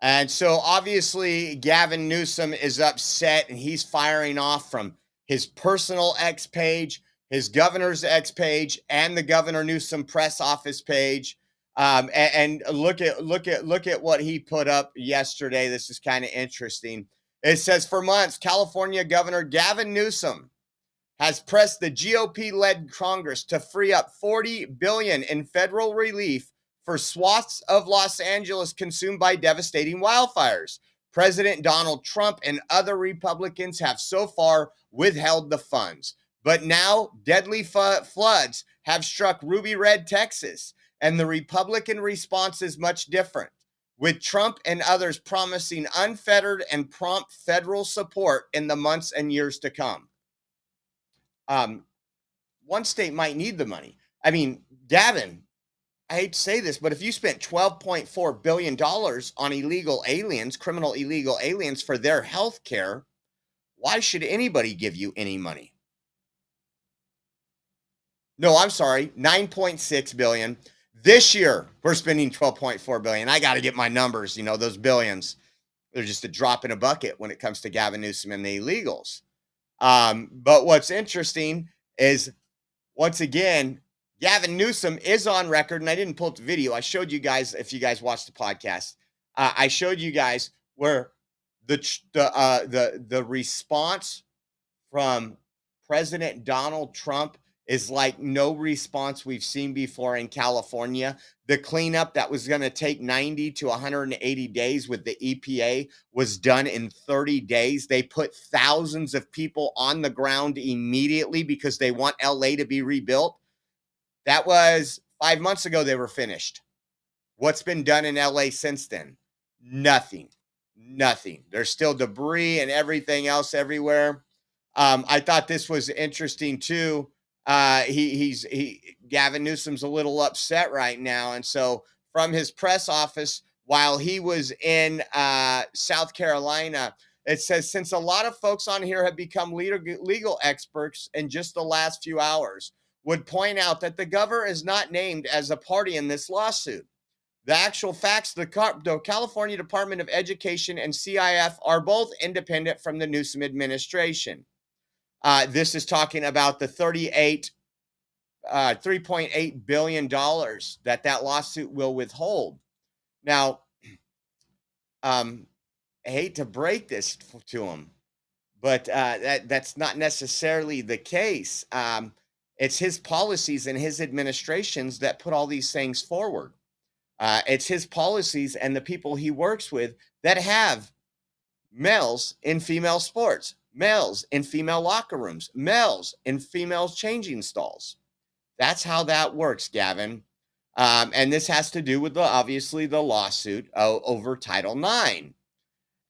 And so obviously Gavin Newsom is upset, and he's firing off from his personal X page, his governor's X page, and the Governor Newsom press office page. And look at what he put up yesterday. This is kind of interesting. It says for months, California Governor Gavin Newsom has pressed the GOP-led Congress to free up $40 billion in federal relief for swaths of Los Angeles consumed by devastating wildfires. President Donald Trump and other Republicans have so far withheld the funds. But now deadly floods have struck Ruby Red, Texas, and the Republican response is much different, with Trump and others promising unfettered and prompt federal support in the months and years to come. One state might need the money. I mean, Gavin, I hate to say this, but if you spent $12.4 billion on illegal aliens, criminal illegal aliens for their health care, why should anybody give you any money? No, I'm sorry, $9.6 billion. This year, we're spending $12.4 billion. I got to get my numbers, those billions. They're just a drop in a bucket when it comes to Gavin Newsom and the illegals. But what's interesting is, once again, Gavin Newsom is on record, and I didn't pull up the video. I showed you guys, if you guys watched the podcast, I showed you guys where the response from President Donald Trump is like no response we've seen before in California. The cleanup that was going to take 90 to 180 days with the EPA was done in 30 days. They put thousands of people on the ground immediately because they want LA to be rebuilt. That was 5 months ago they were finished. What's been done in LA since then? Nothing. There's still debris and everything else everywhere. I thought this was interesting too. Gavin Newsom's a little upset right now. And so from his press office, while he was in South Carolina, it says, since a lot of folks on here have become legal experts in just the last few hours, would point out that the governor is not named as a party in this lawsuit. The actual facts, the California Department of Education and CIF are both independent from the Newsom administration. This is talking about the $3.8 billion that lawsuit will withhold. Now, I hate to break this to him, but that's not necessarily the case. It's his policies and his administrations that put all these things forward. It's his policies and the people he works with that have males in female sports, males in female locker rooms, males in female changing stalls. That's how that works, Gavin. And this has to do with obviously the lawsuit over Title IX.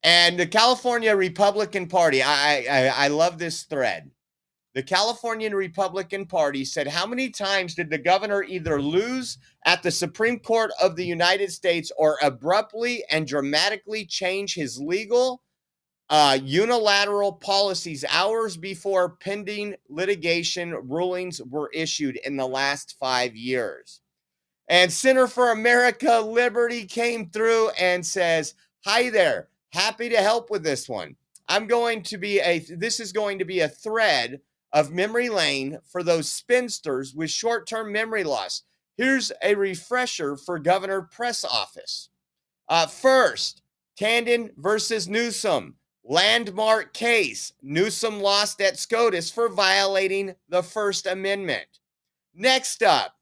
And the California Republican Party, I love this thread. The California Republican Party said, how many times did the governor either lose at the Supreme Court of the United States or abruptly and dramatically change his legal unilateral policies hours before pending litigation rulings were issued in the last 5 years? And Center for America Liberty came through and says, hi there, happy to help with this one. This is going to be a thread of memory lane for those spinsters with short-term memory loss. Here's a refresher for Governor Press Office. First, Tandon versus Newsom. Landmark case. Newsom lost at SCOTUS for violating the First Amendment. Next up,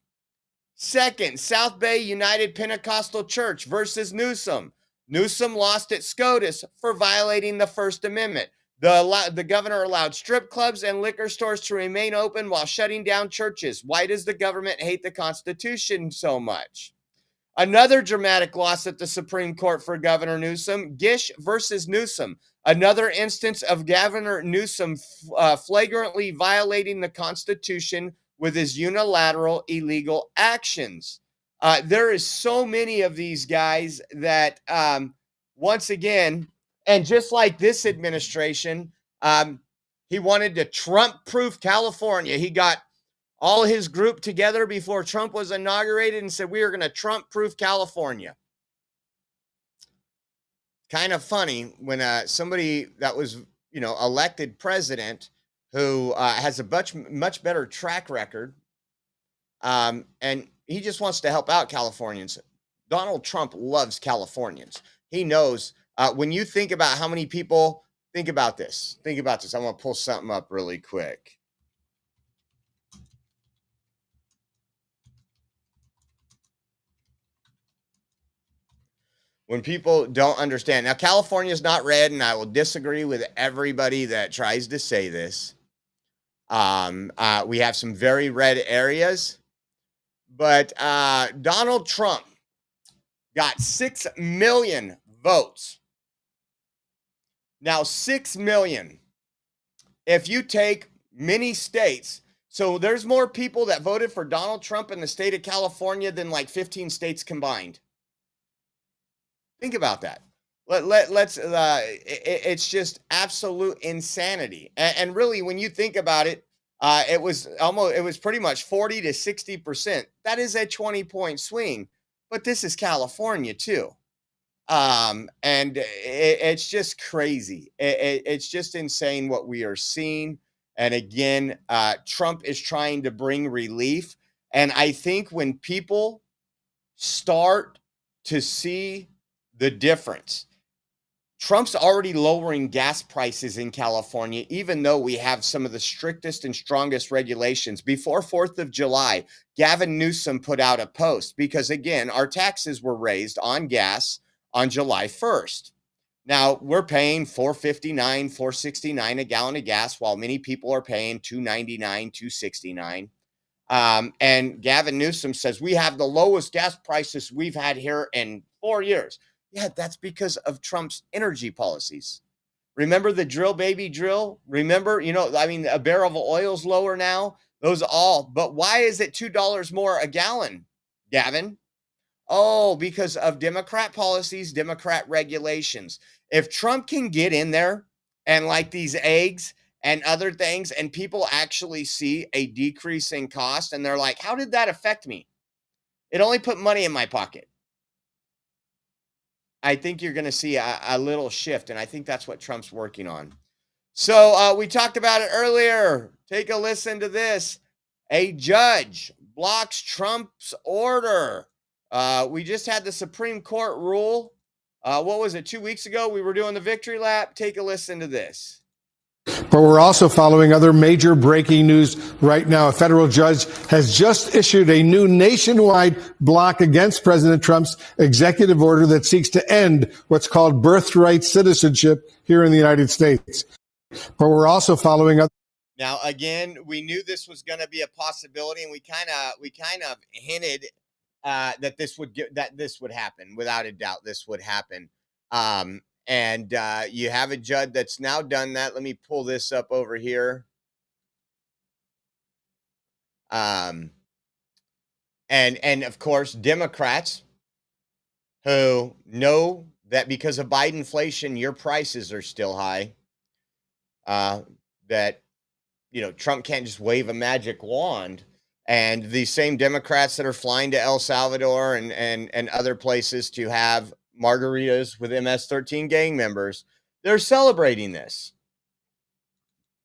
second, South Bay United Pentecostal Church versus Newsom. Newsom lost at SCOTUS for violating the First Amendment. The governor allowed strip clubs and liquor stores to remain open while shutting down churches. Why does the government hate the Constitution so much? Another dramatic loss at the Supreme Court for Governor Newsom, Gish versus Newsom. Another instance of Governor Newsom flagrantly violating the Constitution with his unilateral illegal actions. There is so many of these guys that, once again, and just like this administration, he wanted to Trump-proof California. He got all his group together before Trump was inaugurated and said, we are going to Trump-proof California. Kind of funny when somebody that was, elected president who has a much better track record, and he just wants to help out Californians. Donald Trump loves Californians. He knows when you think about how many people, think about this. Think about this. I'm going to pull something up really quick. When people don't understand. Now, California is not red, and I will disagree with everybody that tries to say this. We have some very red areas, but Donald Trump got 6 million votes. Now, 6 million. If you take many states, so there's more people that voted for Donald Trump in the state of California than like 15 states combined. Think about that. It's just absolute insanity. And really, when you think about it, it was pretty much 40 to 60%. That is a 20-point swing, but this is California too. And it's just crazy. It's just insane what we are seeing. And again, Trump is trying to bring relief. And I think when people start to see the difference, Trump's already lowering gas prices in California, even though we have some of the strictest and strongest regulations. Before 4th of July, Gavin Newsom put out a post because, again, our taxes were raised on gas on July 1st. Now, we're paying $4.59, $4.69 a gallon of gas, while many people are paying $2.99, $2.69. And Gavin Newsom says, we have the lowest gas prices we've had here in 4 years. Yeah, that's because of Trump's energy policies. Remember the drill, baby, drill? Remember, a barrel of oil's lower now. Those all. But why is it $2 more a gallon, Gavin? Oh, because of Democrat policies, Democrat regulations. If Trump can get in there and like these eggs and other things, and people actually see a decrease in cost, and they're like, how did that affect me? It only put money in my pocket. I think you're going to see a little shift, and I think that's what Trump's working on. So we talked about it earlier. Take a listen to this. A judge blocks Trump's order. We just had the Supreme Court rule. What was it, 2 weeks ago? We were doing the victory lap. Take a listen to this. But we're also following other major breaking news right now. A federal judge has just issued a new nationwide block against President Trump's executive order that seeks to end what's called birthright citizenship here in the United States. But we're also following other. Now, again, we knew this was going to be a possibility, and we kind of hinted that this would happen. Without a doubt, this would happen. And you have a judge that's now done that. Let me pull this up over here. And of course, Democrats who know that because of Bidenflation, your prices are still high. That, Trump can't just wave a magic wand. And the same Democrats that are flying to El Salvador and other places to have margaritas with MS-13 gang members, they're celebrating this.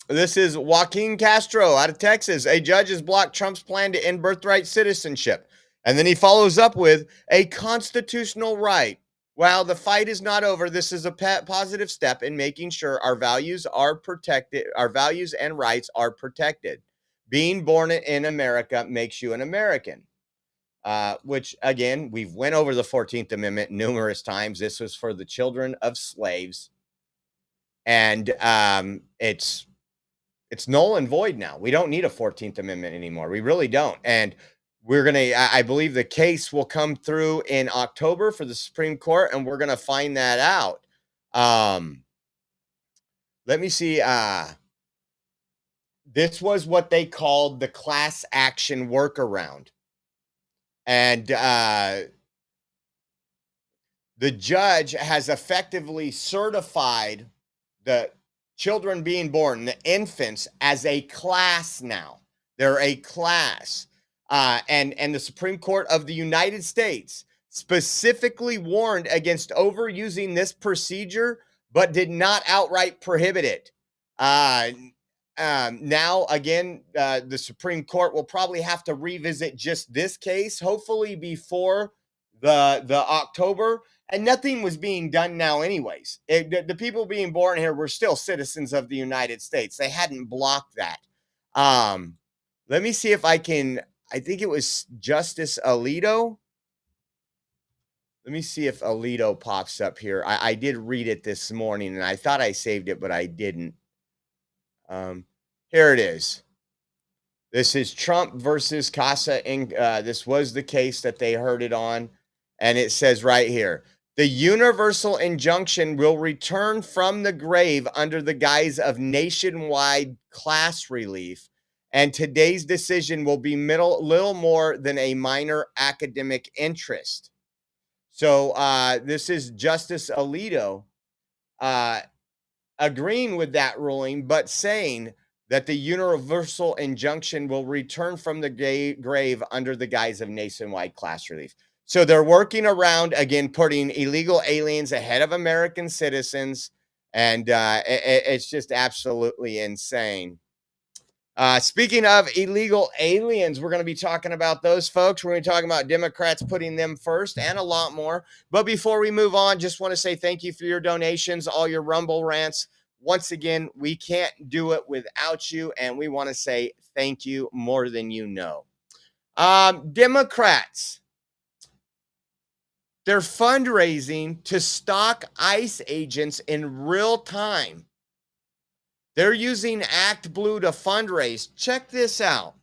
This is Joaquin Castro out of Texas. A judge has blocked Trump's plan to end birthright citizenship. And then he follows up with a constitutional right. While the fight is not over, this is a positive step in making sure our values are protected, our values and rights are protected. Being born in America makes you an American. Which, again, we've went over the 14th Amendment numerous times. This was for the children of slaves. And it's null and void now. We don't need a 14th Amendment anymore. We really don't. And we're going to, I believe the case will come through in October for the Supreme Court, and we're going to find that out. Let me see. This was what they called the class action workaround. And the judge has effectively certified the children being born, the infants, as a class now. They're a class. And the Supreme Court of the United States specifically warned against overusing this procedure, but did not outright prohibit it. Now, again, the Supreme Court will probably have to revisit just this case, hopefully before the October. And nothing was being done now, anyways. The people being born here were still citizens of the United States. They hadn't blocked that. Let me see if I can. I think it was Justice Alito. Let me see if Alito pops up here. I did read it this morning, and I thought I saved it, but I didn't. Here it is. This is Trump versus Casa. This was the case that they heard it on. And it says right here, the universal injunction will return from the grave under the guise of nationwide class relief. And today's decision will be little more than a minor academic interest. So this is Justice Alito agreeing with that ruling, but saying that the universal injunction will return from the grave under the guise of nationwide class relief. So they're working around, again, putting illegal aliens ahead of American citizens, and it's just absolutely insane. Speaking of illegal aliens, we're going to be talking about those folks. We're going to be talking about Democrats putting them first and a lot more. But before we move on, just want to say thank you for your donations, all your Rumble rants. Once again, we can't do it without you, and we want to say thank you more than you know. Democrats, they're fundraising to stalk ICE agents in real time. They're using Act Blue to fundraise. Check this out.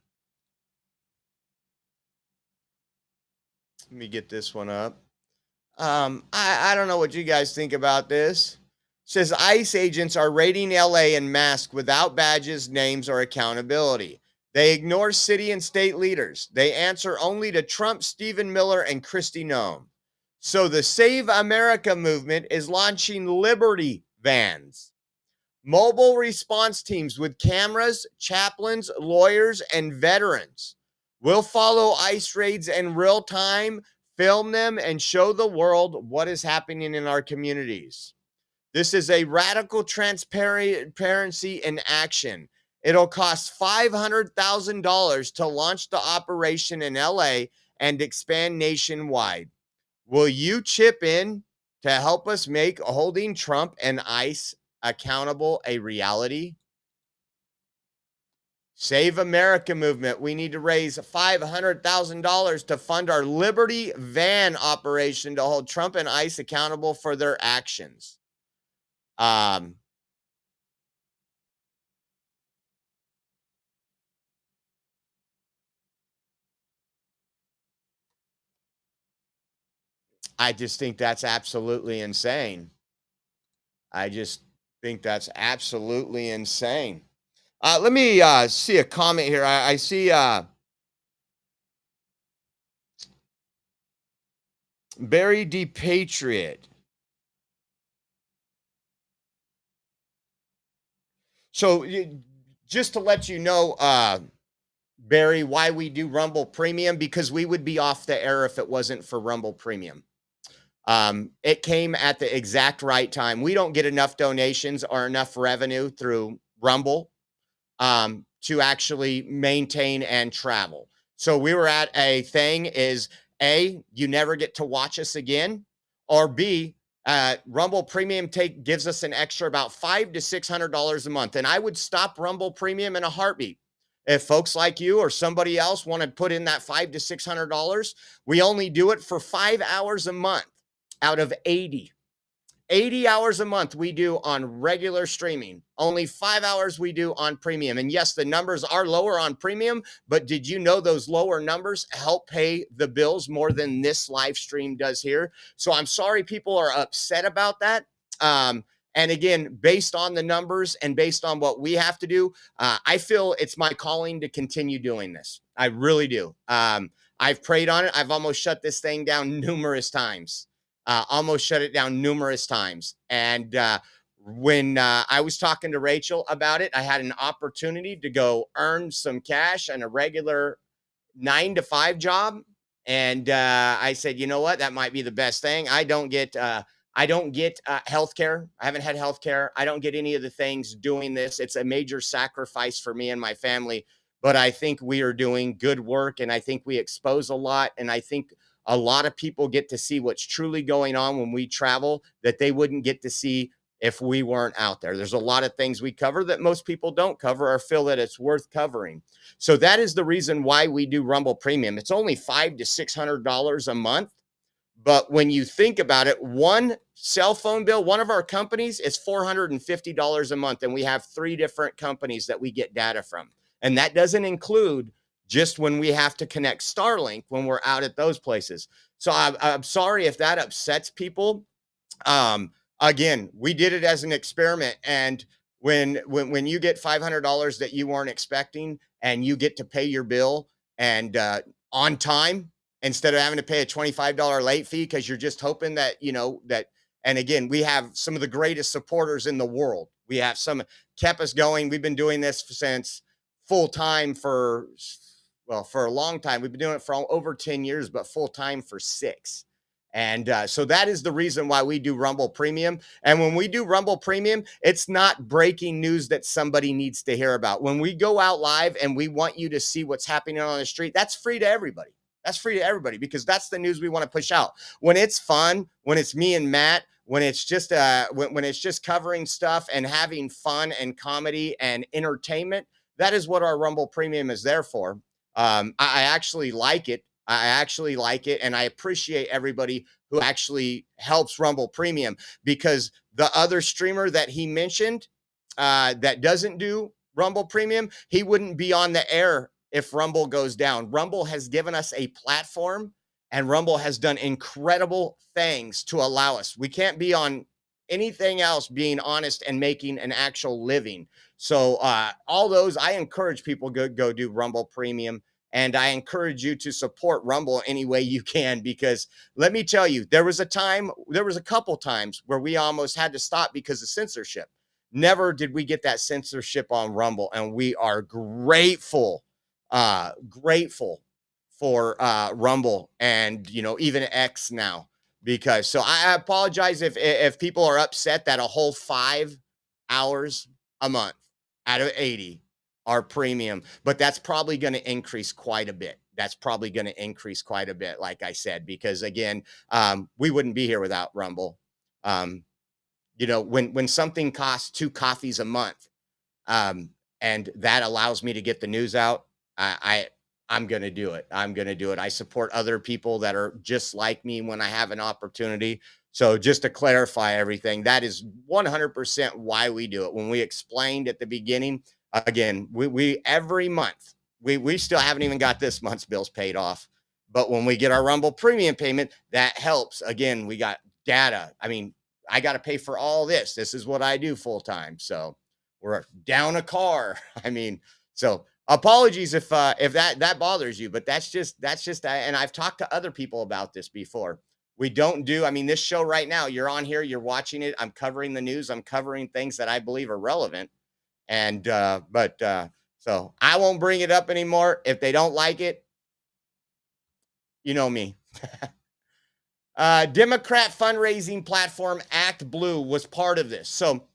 Let me get this one up. I don't know what you guys think about this. It says ICE agents are raiding LA in masks without badges, names, or accountability. They ignore city and state leaders. They answer only to Trump, Stephen Miller, and Kristi Noem. So the Save America movement is launching Liberty vans. Mobile response teams with cameras, chaplains, lawyers, and veterans will follow ICE raids in real time, film them, and show the world what is happening in our communities. This is a radical transparency in action. It'll cost $500,000 to launch the operation in LA and expand nationwide. Will you chip in to help us make holding Trump and ICE accountable a reality? Save America movement. We need to raise $500,000 to fund our Liberty van operation to hold Trump and ICE accountable for their actions. I just think that's absolutely insane. I just think that's absolutely insane. Let me see a comment here. I see Barry D. Patriot. So just to let you know, Barry, why we do Rumble Premium, because we would be off the air if it wasn't for Rumble Premium. It came at the exact right time. We don't get enough donations or enough revenue through Rumble to actually maintain and travel. So we were at a thing is A, you never get to watch us again, or B, Rumble Premium gives us an extra about $500 to $600 a month. And I would stop Rumble Premium in a heartbeat. If folks like you or somebody else want to put in that $500 to $600, we only do it for 5 hours a month out of 80. 80 hours a month we do on regular streaming. Only 5 hours we do on premium. And yes, the numbers are lower on premium, but did you know those lower numbers help pay the bills more than this live stream does here? So I'm sorry people are upset about that. And again, based on the numbers and based on what we have to do, I feel it's my calling to continue doing this. I really do. I've prayed on it. I've almost shut this thing down numerous times. Almost shut it down numerous times. And when I was talking to Rachel about it, I had an opportunity to go earn some cash on a regular 9-to-5 job. And I said, you know what? That might be the best thing. I don't get I don't get healthcare. I haven't had healthcare. I don't get any of the things doing this. It's a major sacrifice for me and my family, but I think we are doing good work, and I think we expose a lot, and I think a lot of people get to see what's truly going on when we travel that they wouldn't get to see if we weren't out there. There's a lot of things we cover that most people don't cover or feel that it's worth covering. So that is the reason why we do Rumble Premium. It's only $500 to $600 a month. But when you think about it, one cell phone bill, one of our companies is $450 a month. And we have 3 different companies that we get data from. And that doesn't include just when we have to connect Starlink when we're out at those places. So I'm sorry if that upsets people. Again, we did it as an experiment. And when you get $500 that you weren't expecting and you get to pay your bill and on time, instead of having to pay a $25 late fee because you're just hoping that, that, and again, we have some of the greatest supporters in the world. We have some kept us going. We've been doing this since full time for a long time. We've been doing it for over 10 years, but full time for 6. And so that is the reason why we do Rumble Premium. And when we do Rumble Premium, it's not breaking news that somebody needs to hear about. When we go out live and we want you to see what's happening on the street, that's free to everybody. That's free to everybody because that's the news we want to push out. When it's fun, when it's me and Matt, when it's just when it's just covering stuff and having fun and comedy and entertainment, that is what our Rumble Premium is there for. I actually like it. I actually like it, and I appreciate everybody who actually helps Rumble Premium because the other streamer that he mentioned that doesn't do Rumble Premium, he wouldn't be on the air if Rumble goes down. Rumble has given us a platform, and Rumble has done incredible things to allow us. We can't be on anything else being honest and making an actual living. So all those, I encourage people go do Rumble Premium. And I encourage you to support Rumble any way you can, because let me tell you, there was a couple times where we almost had to stop because of censorship. Never did we get that censorship on Rumble. And we are grateful for Rumble and, even X now, because so I apologize if people are upset that a whole 5 hours a month out of 80 are premium, but that's probably going to increase quite a bit. Like I said, because again, we wouldn't be here without Rumble. When something costs 2 coffees a month, and that allows me to get the news out, I'm going to do it. I support other people that are just like me when I have an opportunity. So just to clarify everything, that is 100% why we do it. When we explained at the beginning, again, we every month, we still haven't even got this month's bills paid off. But when we get our Rumble Premium payment, that helps. Again, we got data. I mean, I got to pay for all this. This is what I do full time. So we're down a car. I mean, so apologies if that bothers you, but that's just, and I've talked to other people about this before. We don't do, I mean, this show right now, you're on here, you're watching it. I'm covering the news. I'm covering things that I believe are relevant. And, so I won't bring it up anymore. If they don't like it, you know me. Democrat fundraising platform Act Blue was part of this. So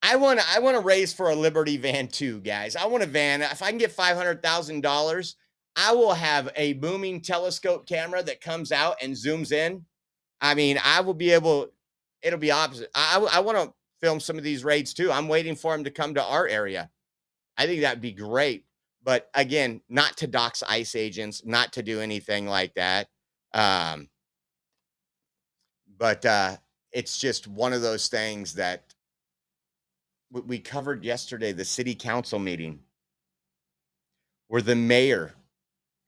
I want to raise for a Liberty van too, guys. I want a van. If I can get $500,000, I will have a booming telescope camera that comes out and zooms in. I mean, I will be able, it'll be opposite. I want to film some of these raids too. I'm waiting for them to come to our area. I think that'd be great. But again, not to dox ICE agents, not to do anything like that. But it's just one of those things that we covered yesterday, the city council meeting, where the mayor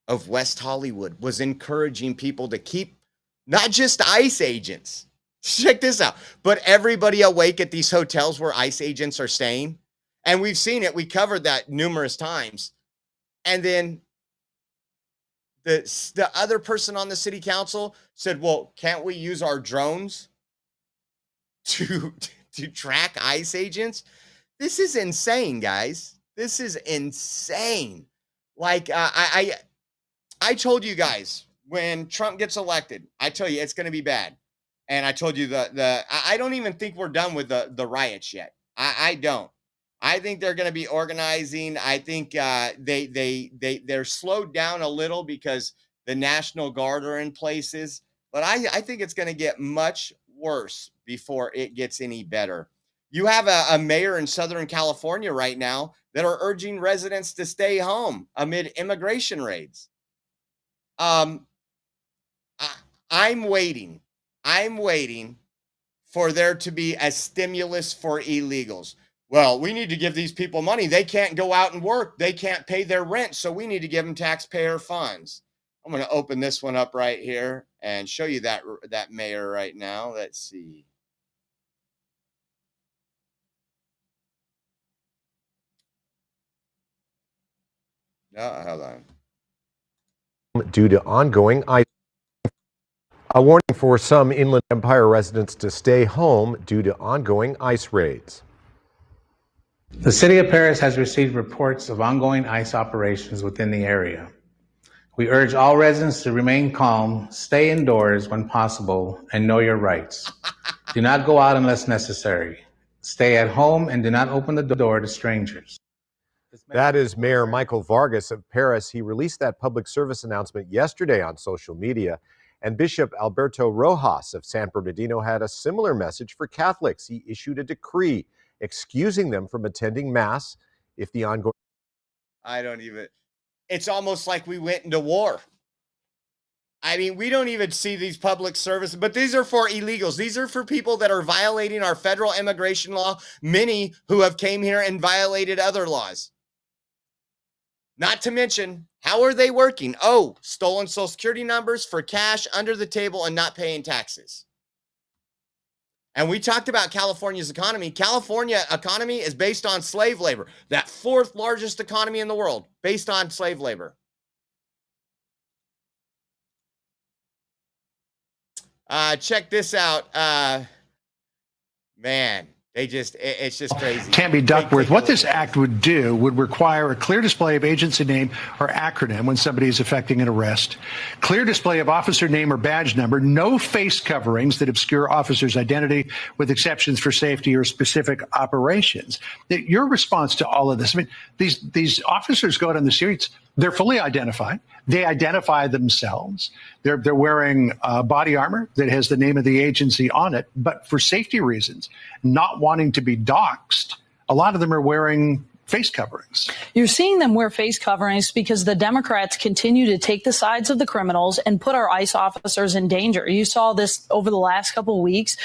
of West Hollywood was encouraging people to keep not just ICE agents, check this out, but everybody awake at these hotels where ICE agents are staying. And we've seen it. We covered that numerous times. And then the other person on the city council said, well, can't we use our drones to track ICE agents? This is insane, guys. This is insane. Like, I told you guys, when Trump gets elected, I tell you, it's going to be bad. And I told you I don't even think we're done with the riots yet. I don't. I think they're going to be organizing. I think they're slowed down a little because the National Guard are in places, but I think it's going to get much worse before it gets any better. You have a mayor in Southern California right now that are urging residents to stay home amid immigration raids. I'm waiting for there to be a stimulus for illegals. Well, we need to give these people money. They can't go out and work. They can't pay their rent, so we need to give them taxpayer funds. I'm going to open this one up right here and show you that mayor right now. Let's see. No, hold on. Due to ongoing ice. A warning for some Inland Empire residents to stay home due to ongoing ice raids. The City of Paris has received reports of ongoing ICE operations within the area. We urge all residents to remain calm, stay indoors when possible, and know your rights. Do not go out unless necessary. Stay at home and do not open the door to strangers. That is Mayor Michael Vargas of Paris. He released that public service announcement yesterday on social media. And Bishop Alberto Rojas of San Bernardino had a similar message for Catholics. He issued a decree excusing them from attending Mass if the ongoing... It's almost like we went into war. I mean, we don't even see these public services, but these are for illegals. These are for people that are violating our federal immigration law, many who have came here and violated other laws. Not to mention, how are they working? Oh, stolen Social Security numbers for cash under the table and not paying taxes. And we talked about California's economy. California economy is based on slave labor. That fourth largest economy in the world, based on slave labor. Check this out. Man, it's just crazy. Tammy Duckworth, what this act would do would require a clear display of agency name or acronym when somebody is effecting an arrest, clear display of officer name or badge number, no face coverings that obscure officer's identity with exceptions for safety or specific operations. Your response to all of this, I mean, these officers go out on the streets, they're fully identified. They identify themselves. They're wearing body armor that has the name of the agency on it, but for safety reasons, not wanting to be doxxed, a lot of them are wearing face coverings. You're seeing them wear face coverings because the Democrats continue to take the sides of the criminals and put our ICE officers in danger. You saw this over the last couple of weeks.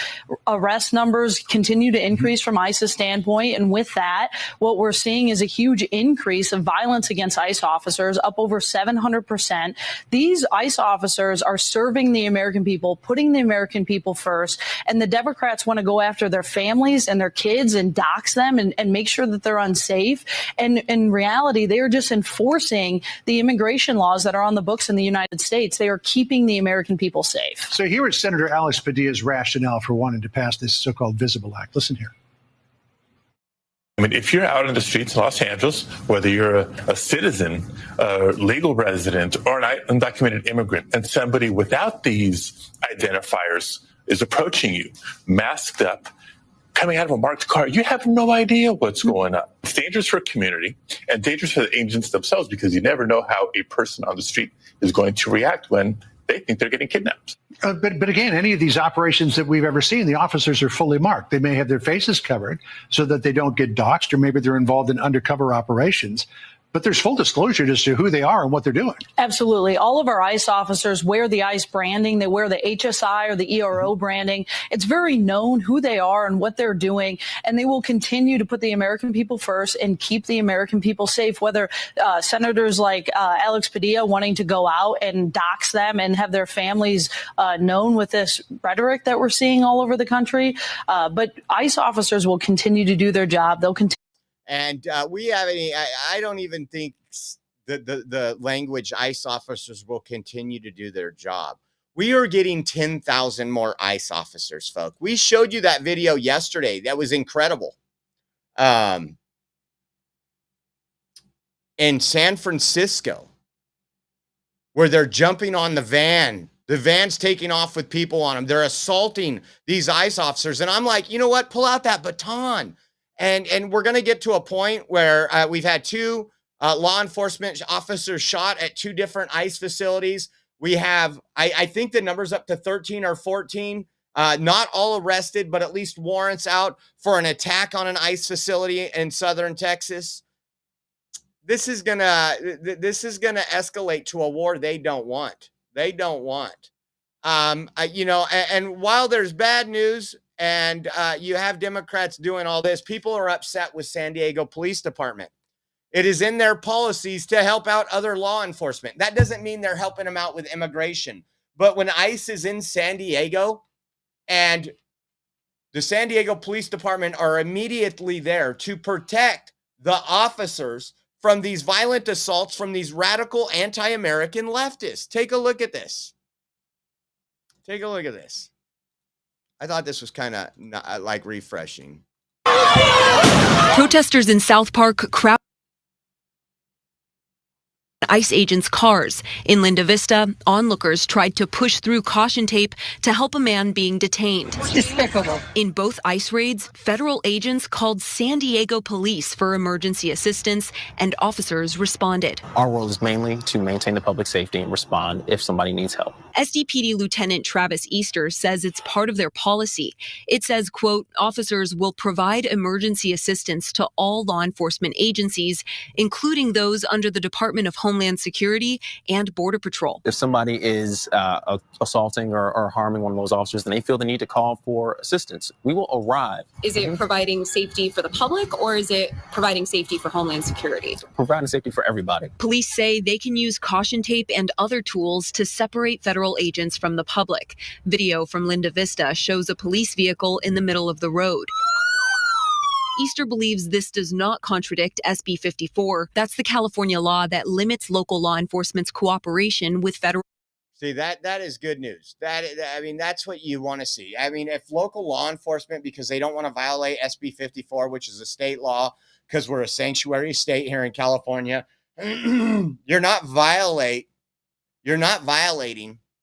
Arrest numbers continue to increase from ICE's standpoint. And with that, what we're seeing is a huge increase of violence against ICE officers, up over 700%. These ICE officers are serving the American people, putting the American people first. And the Democrats want to go after their families and their kids and dox them and make sure that they're unsafe. And in reality, they are just enforcing the immigration laws that are on the books in the United States. They are keeping the American people safe. So here is Senator Alex Padilla's rationale for wanting to pass this so-called Visible Act. Listen here. I mean, if you're out in the streets in Los Angeles, whether you're a citizen, a legal resident, or an undocumented immigrant, and somebody without these identifiers is approaching you, masked up, coming out of a marked car, you have no idea what's going on. It's dangerous for a community and dangerous for the agents themselves because you never know how a person on the street is going to react when they think they're getting kidnapped. But again, any of these operations that we've ever seen, the officers are fully marked. They may have their faces covered so that they don't get doxxed, or maybe they're involved in undercover operations. But there's full disclosure as to who they are and what they're doing. Absolutely. All of our ICE officers wear the ICE branding. They wear the HSI or the ERO branding. It's very known who they are and what they're doing. And they will continue to put the American people first and keep the American people safe, whether senators like Alex Padilla wanting to go out and dox them and have their families known with this rhetoric that we're seeing all over the country. But ICE officers will continue to do their job. They'll continue. And we have I don't even think the language ICE officers will continue to do their job. We are getting 10,000 more ICE officers, folks. We showed you that video yesterday. That was incredible. In San Francisco, where they're jumping on the van, The van's taking off with people on them. They're assaulting these ICE officers. And I'm like, you know what? Pull out that baton. And we're going to get to a point where we've had two law enforcement officers shot at two different ICE facilities. We have, I think the number's up to 13 or 14, not all arrested, but at least warrants out for an attack on an ICE facility in southern Texas. This is gonna escalate to a war they don't want. They don't want. And while there's bad news and you have Democrats doing all this, people are upset with San Diego Police Department. It is in their policies to help out other law enforcement. That doesn't mean they're helping them out with immigration. But when ICE is in San Diego and the San Diego Police Department are immediately there to protect the officers from these violent assaults from these radical anti-American leftists. Take a look at this. Take a look at this. I thought this was kind of like refreshing. Protesters in South Park crowd ICE agents' cars. In Linda Vista, onlookers tried to push through caution tape to help a man being detained. It's despicable. In both ICE raids, federal agents called San Diego police for emergency assistance, and officers responded. Our role is mainly to maintain the public safety and respond if somebody needs help. SDPD Lieutenant Travis Easter says it's part of their policy. It says, quote, officers will provide emergency assistance to all law enforcement agencies, including those under the Department of Homeland Security and Border Patrol. If somebody is assaulting or harming one of those officers, then they feel the need to call for assistance, we will arrive. Is it providing safety for the public, or is it providing safety for Homeland Security? Providing safety for everybody. Police say they can use caution tape and other tools to separate federal agents from the public. Video from Linda Vista shows a police vehicle in the middle of the road. Easter believes this does not contradict SB 54. That's the California law that limits local law enforcement's cooperation with federal. See, that is good news. That's what you want to see. I mean, if local law enforcement, because they don't want to violate SB 54, which is a state law, because we're a sanctuary state here in California, you're not violating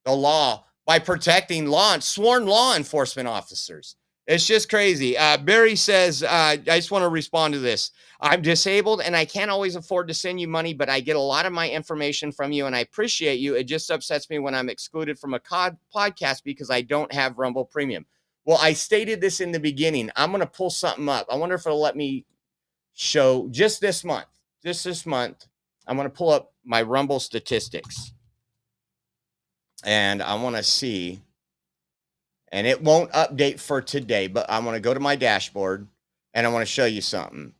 the law by protecting sworn law enforcement officers. It's just crazy. Barry says, I just want to respond to this. I'm disabled and I can't always afford to send you money, but I get a lot of my information from you and I appreciate you. It just upsets me when I'm excluded from a podcast because I don't have Rumble Premium. Well, I stated this in the beginning. I'm going to pull something up. I wonder if it'll let me show just this month. I'm going to pull up my Rumble statistics. And I want to see, and it won't update for today, but I'm going to go to my dashboard and I want to show you something.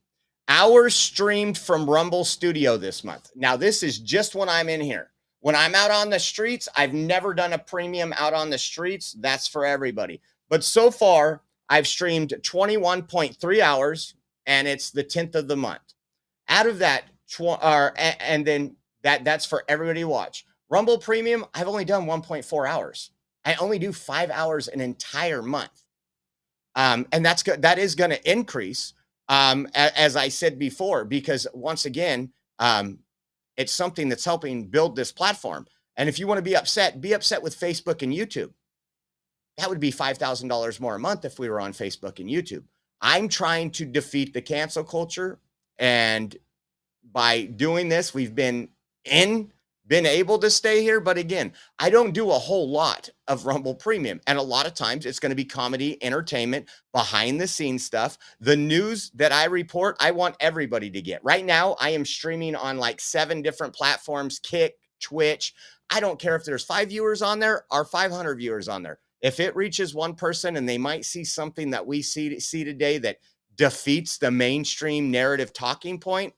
Hours streamed from Rumble Studio this month. Now, this is just when I'm in here. When I'm out on the streets, I've never done a premium out on the streets. That's for everybody. But so far, I've streamed 21.3 hours, and it's the 10th of the month. Out of that, and then that's for everybody to watch. Rumble Premium, I've only done 1.4 hours. I only do 5 hours an entire month. And that is going to increase, as I said before, because once again, it's something that's helping build this platform. And if you want to be upset with Facebook and YouTube. That would be $5,000 more a month if we were on Facebook and YouTube. I'm trying to defeat the cancel culture. And by doing this, we've been able to stay here. But again, I don't do a whole lot of Rumble Premium. And a lot of times it's going to be comedy, entertainment, behind the scenes stuff. The news that I report, I want everybody to get. Right now, I am streaming on like 7 different platforms, Kick, Twitch. I don't care if there's 5 viewers on there or 500 viewers on there. If it reaches one person and they might see something that we see today that defeats the mainstream narrative talking point,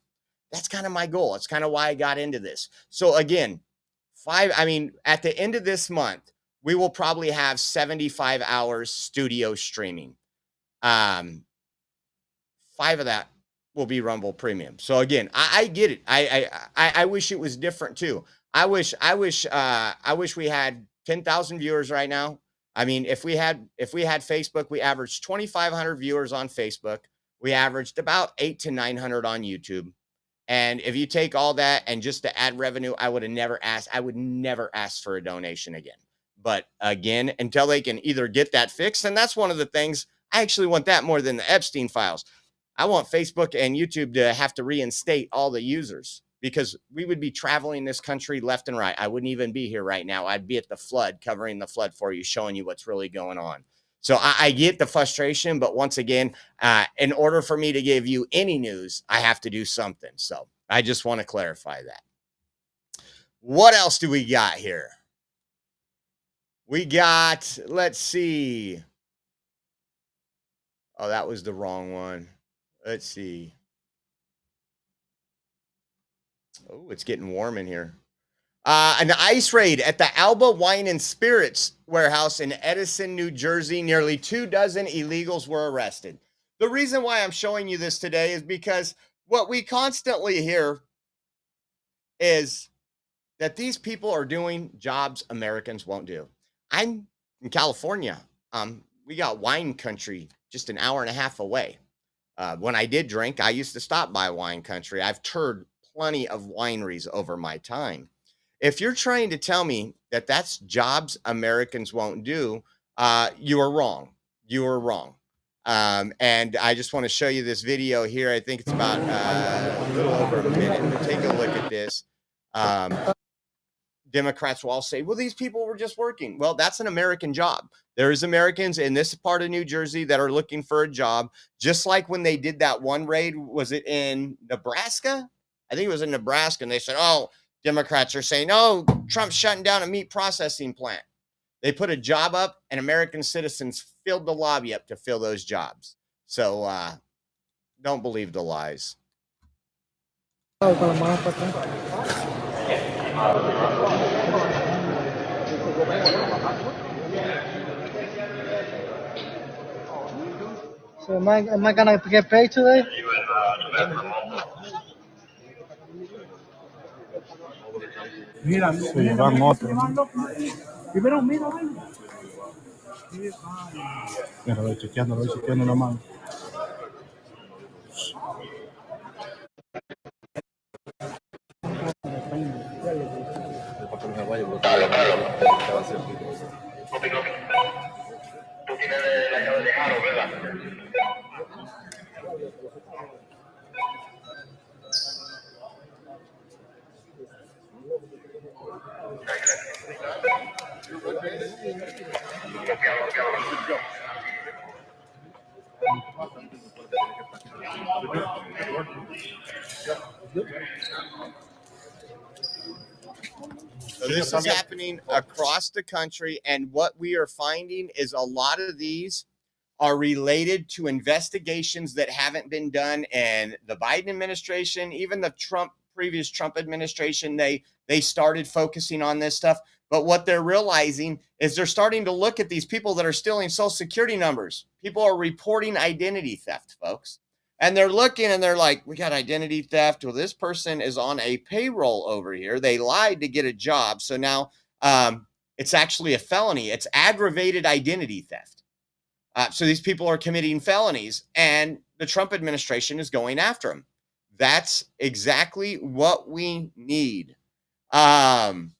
that's kind of my goal. It's kind of why I got into this. So again, at the end of this month, we will probably have 75 hours studio streaming. 5 of that will be Rumble Premium. So again, I get it. I wish it was different too. I wish we had 10,000 viewers right now. I mean, if we had Facebook, we averaged 2,500 viewers on Facebook. We averaged about 800 to 900 on YouTube. And if you take all that and just to add revenue, I would never ask for a donation again. But again, until they can either get that fixed, and that's one of the things, I actually want that more than the Epstein files. I want Facebook and YouTube to have to reinstate all the users, because we would be traveling this country left and right. I wouldn't even be here right now. I'd be at the flood, covering the flood for you, showing you what's really going on. So I get the frustration, but once again, in order for me to give you any news, I have to do something. So I just want to clarify that. What else do we got here? We got, let's see. Oh, that was the wrong one. Let's see. Oh, it's getting warm in here. An ice raid at the Alba Wine and Spirits warehouse in Edison, New Jersey. Nearly 24 illegals were arrested. The reason why I'm showing you this today is because what we constantly hear is that these people are doing jobs Americans won't do. I'm in California. We got wine country just an hour and a half away. When I did drink, I used to stop by wine country. I've toured plenty of wineries over my time. If you're trying to tell me that that's jobs Americans won't do, you are wrong. You are wrong. And I just want to show you this video here. I think it's about a little over a minute, but take a look at this. Democrats will all say, well, these people were just working. Well, that's an American job. There's Americans in this part of New Jersey that are looking for a job, just like when they did that one raid. Was it in Nebraska? I think it was in Nebraska. And they said, oh, Democrats are saying, oh, Trump's shutting down a meat processing plant. They put a job up, and American citizens filled the lobby up to fill those jobs. So don't believe the lies. So am I gonna get paid today? Mira, llevan otro. Primero mira, mira, voy chequeando nomás. So this is happening across the country, and what we are finding is a lot of these are related to investigations that haven't been done in the Biden administration, even the previous Trump administration. They started focusing on this stuff, but what they're realizing is they're starting to look at these people that are stealing Social Security numbers. People are reporting identity theft, folks. And they're looking and they're like, we got identity theft. Well, this person is on a payroll over here. They lied to get a job. So now it's actually a felony. It's aggravated identity theft. So these people are committing felonies, and the Trump administration is going after them. That's exactly what we need. I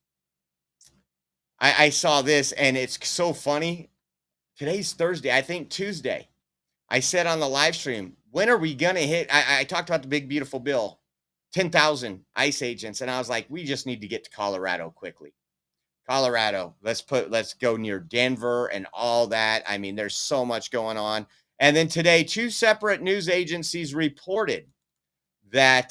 saw this, and it's so funny. Today's Thursday. I think Tuesday. I said on the live stream, when are we going to hit? I talked about the big, beautiful bill, 10,000 ICE agents. And I was like, we just need to get to Colorado quickly. Colorado, let's go near Denver and all that. I mean, there's so much going on. And then today, 2 separate news agencies reported that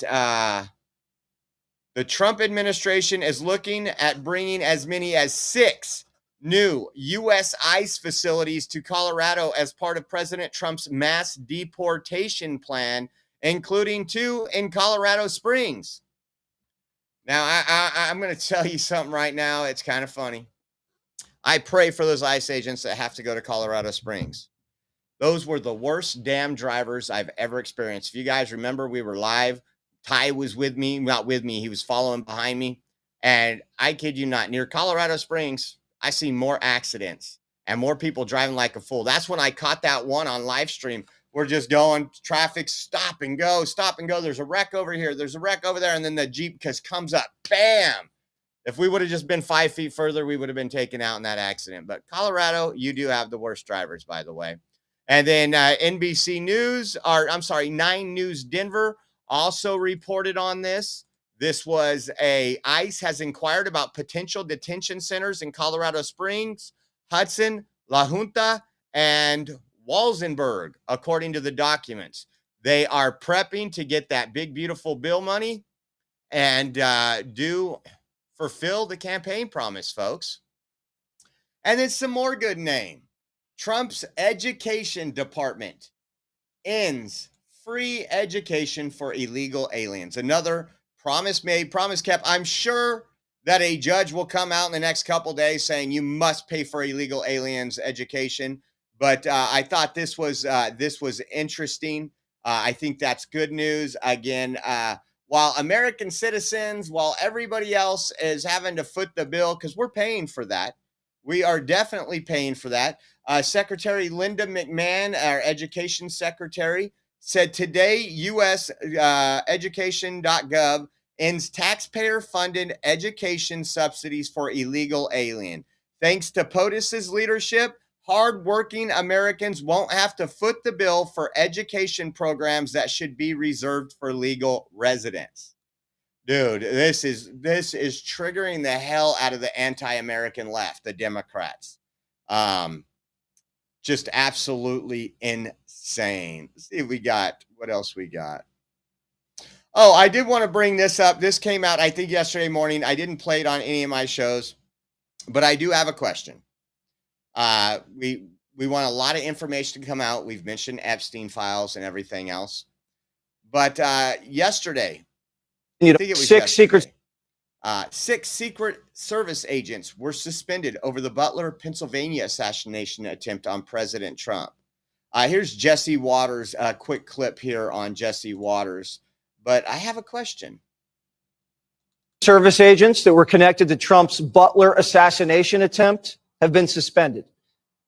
the Trump administration is looking at bringing as many as 6 new U.S. ICE facilities to Colorado as part of President Trump's mass deportation plan, including 2 in Colorado Springs. Now, I'm going to tell you something right now. It's kind of funny. I pray for those ICE agents that have to go to Colorado Springs. Those were the worst damn drivers I've ever experienced. If you guys remember, we were live. Ty was with me, not with me. He was following behind me. And I kid you not, near Colorado Springs, I see more accidents and more people driving like a fool. That's when I caught that one on live stream. We're just going, traffic, stop and go, stop and go. There's a wreck over here. There's a wreck over there. And then the Jeep just comes up, bam. If we would have just been 5 feet further, we would have been taken out in that accident. But Colorado, you do have the worst drivers, by the way. And then NBC News, or I'm sorry, 9 News Denver also reported on this. This was ICE has inquired about potential detention centers in Colorado Springs, Hudson, La Junta, and Walsenburg, according to the documents. They are prepping to get that big, beautiful bill money and fulfill the campaign promise, folks. And then some more good name. Trump's education department ends free education for illegal aliens. Another promise made, promise kept. I'm sure that a judge will come out in the next couple days saying you must pay for illegal aliens education. But I thought this was interesting. I think that's good news. Again, while American citizens, while everybody else is having to foot the bill, because we're paying for that. We are definitely paying for that. Secretary Linda McMahon, our education secretary, said today U.S. Education.gov ends taxpayer-funded education subsidies for illegal alien. Thanks to POTUS's leadership, hardworking Americans won't have to foot the bill for education programs that should be reserved for legal residents. Dude, this is triggering the hell out of the anti-American left, the Democrats. Just absolutely insane. Let's see if we got what else we got. Oh, I did want to bring this up. This came out, I think, yesterday morning. I didn't play it on any of my shows, but I do have a question. We want a lot of information to come out. We've mentioned Epstein files and everything else. But yesterday, I think it was yesterday, 6 Secret Service agents were suspended over the Butler, Pennsylvania assassination attempt on President Trump. Here's Jesse Waters, a quick clip here on Jesse Waters. But I have a question. Service agents that were connected to Trump's Butler assassination attempt have been suspended.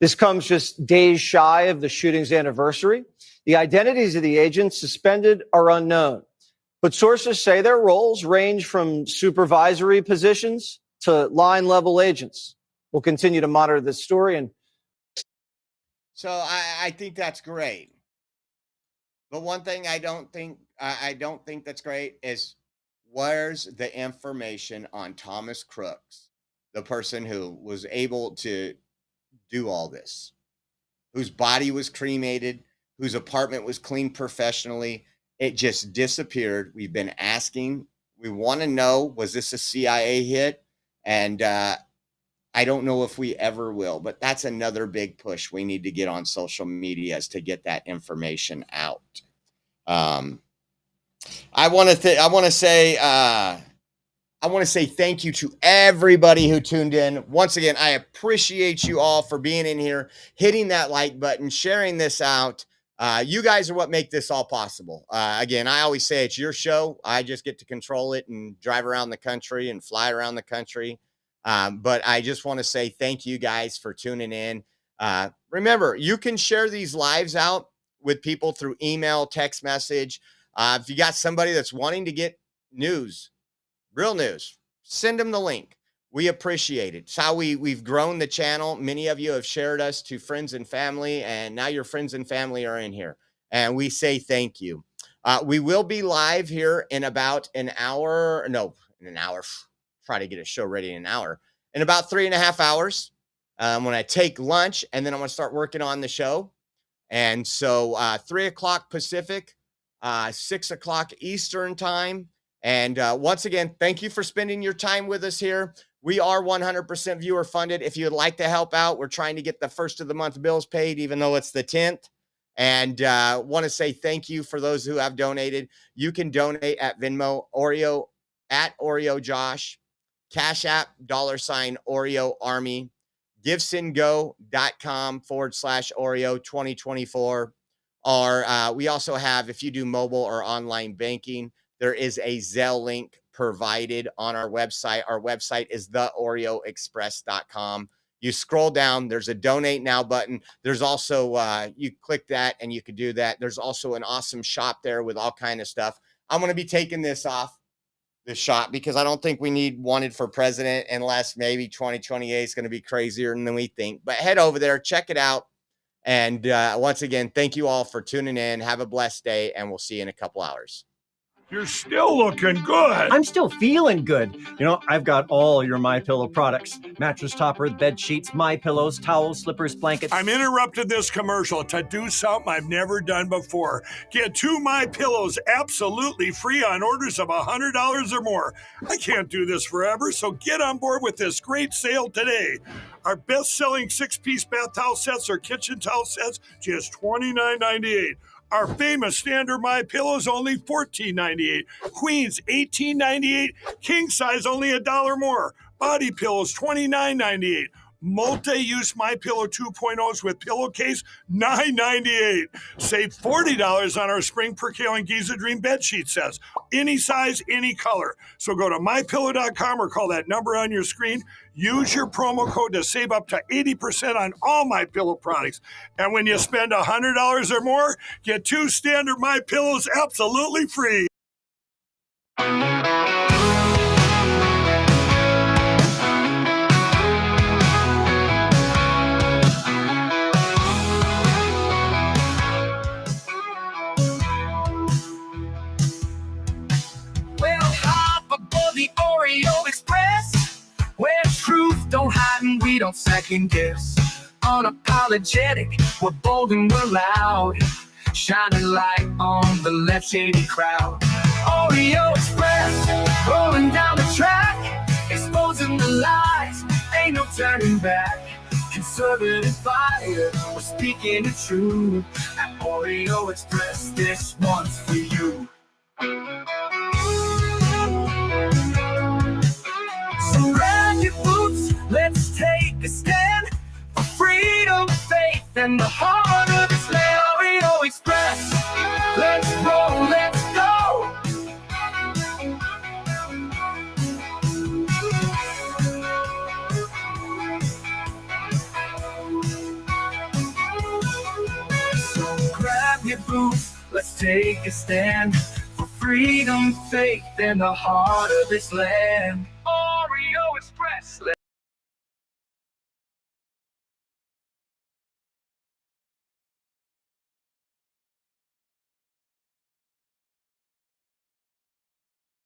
This comes just days shy of the shooting's anniversary. The identities of the agents suspended are unknown, but sources say their roles range from supervisory positions to line-level agents. We'll continue to monitor this story. And so I think that's great. But one thing I don't think that's great is where's the information on Thomas Crooks, the person who was able to do all this, whose body was cremated, whose apartment was cleaned professionally. It just disappeared. We've been asking. We want to know, was this a CIA hit? And I don't know if we ever will, but that's another big push we need to get on social media is to get that information out. I want to say thank you to everybody who tuned in. Once again, I appreciate you all for being in here, hitting that like button, sharing this out. You guys are what make this all possible. Again, I always say it's your show. I just get to control it and drive around the country and fly around the country. But I just want to say thank you guys for tuning in. Remember, you can share these lives out with people through email, text message. If you got somebody that's wanting to get news, real news, send them the link. We appreciate it. It's how we've grown the channel. Many of you have shared us to friends and family, and now your friends and family are in here. And we say thank you. We will be live here in about an hour. No, in an hour. Try to get a show ready in an hour. In about 3.5 hours, when I take lunch, and then I'm going to start working on the show. And so 3 o'clock Pacific, 6 o'clock Eastern time. And once again, thank you for spending your time with us here. We are 100% viewer funded. If you'd like to help out, we're trying to get the first of the month bills paid, even though it's the 10th. And want to say thank you for those who have donated. You can donate at Venmo, Oreo, at Oreo Josh, Cash App, $ Oreo Army, givesendgo.com/Oreo 2024. Or we also have, if you do mobile or online banking, there is a Zelle link provided on our website. Our website is theoreoexpress.com. You scroll down, there's a donate now button. There's also, you click that and you can do that. There's also an awesome shop there with all kind of stuff. I'm going to be taking this off. the shot, because I don't think we need wanted for president unless maybe 2028 is going to be crazier than we think. But head over there, check it out. And once again, thank you all for tuning in. Have a blessed day, and we'll see you in a couple hours. You're still looking good. I'm still feeling good. You know, I've got all your MyPillow products. Mattress topper, bed sheets, MyPillows, towels, slippers, blankets. I'm interrupting this commercial to do something I've never done before. Get 2 MyPillows absolutely free on orders of $100 or more. I can't do this forever, so get on board with this great sale today. Our best-selling 6-piece bath towel sets or kitchen towel sets, just $29.98. Our famous standard MyPillows only $14.98. Queens $18.98. King size only $1 more. Body pillows $29.98. Multi-use MyPillow 2.0s with pillowcase $9.98. Save $40 on our Spring Percale and Giza Dream bed sheet sets. Any size, any color. So go to MyPillow.com or call that number on your screen. Use your promo code to save up to 80% on all MyPillow products. And when you spend $100 or more, get 2 standard MyPillows absolutely free. Well, hop aboard the Oreo Express, where truth don't hide and we don't second guess. Unapologetic, we're bold and we're loud, shining light on the left shady crowd. Oreo Express, rolling down the track, exposing the lies, ain't no turning back. Conservative fire, we're speaking the truth. At Oreo Express, this one's for you. So grab your boots, let's take a stand for freedom, faith, and the heart of this land. Oreo Express, let's roll, let's go. So grab your boots, let's take a stand for freedom, faith, and the heart of this land.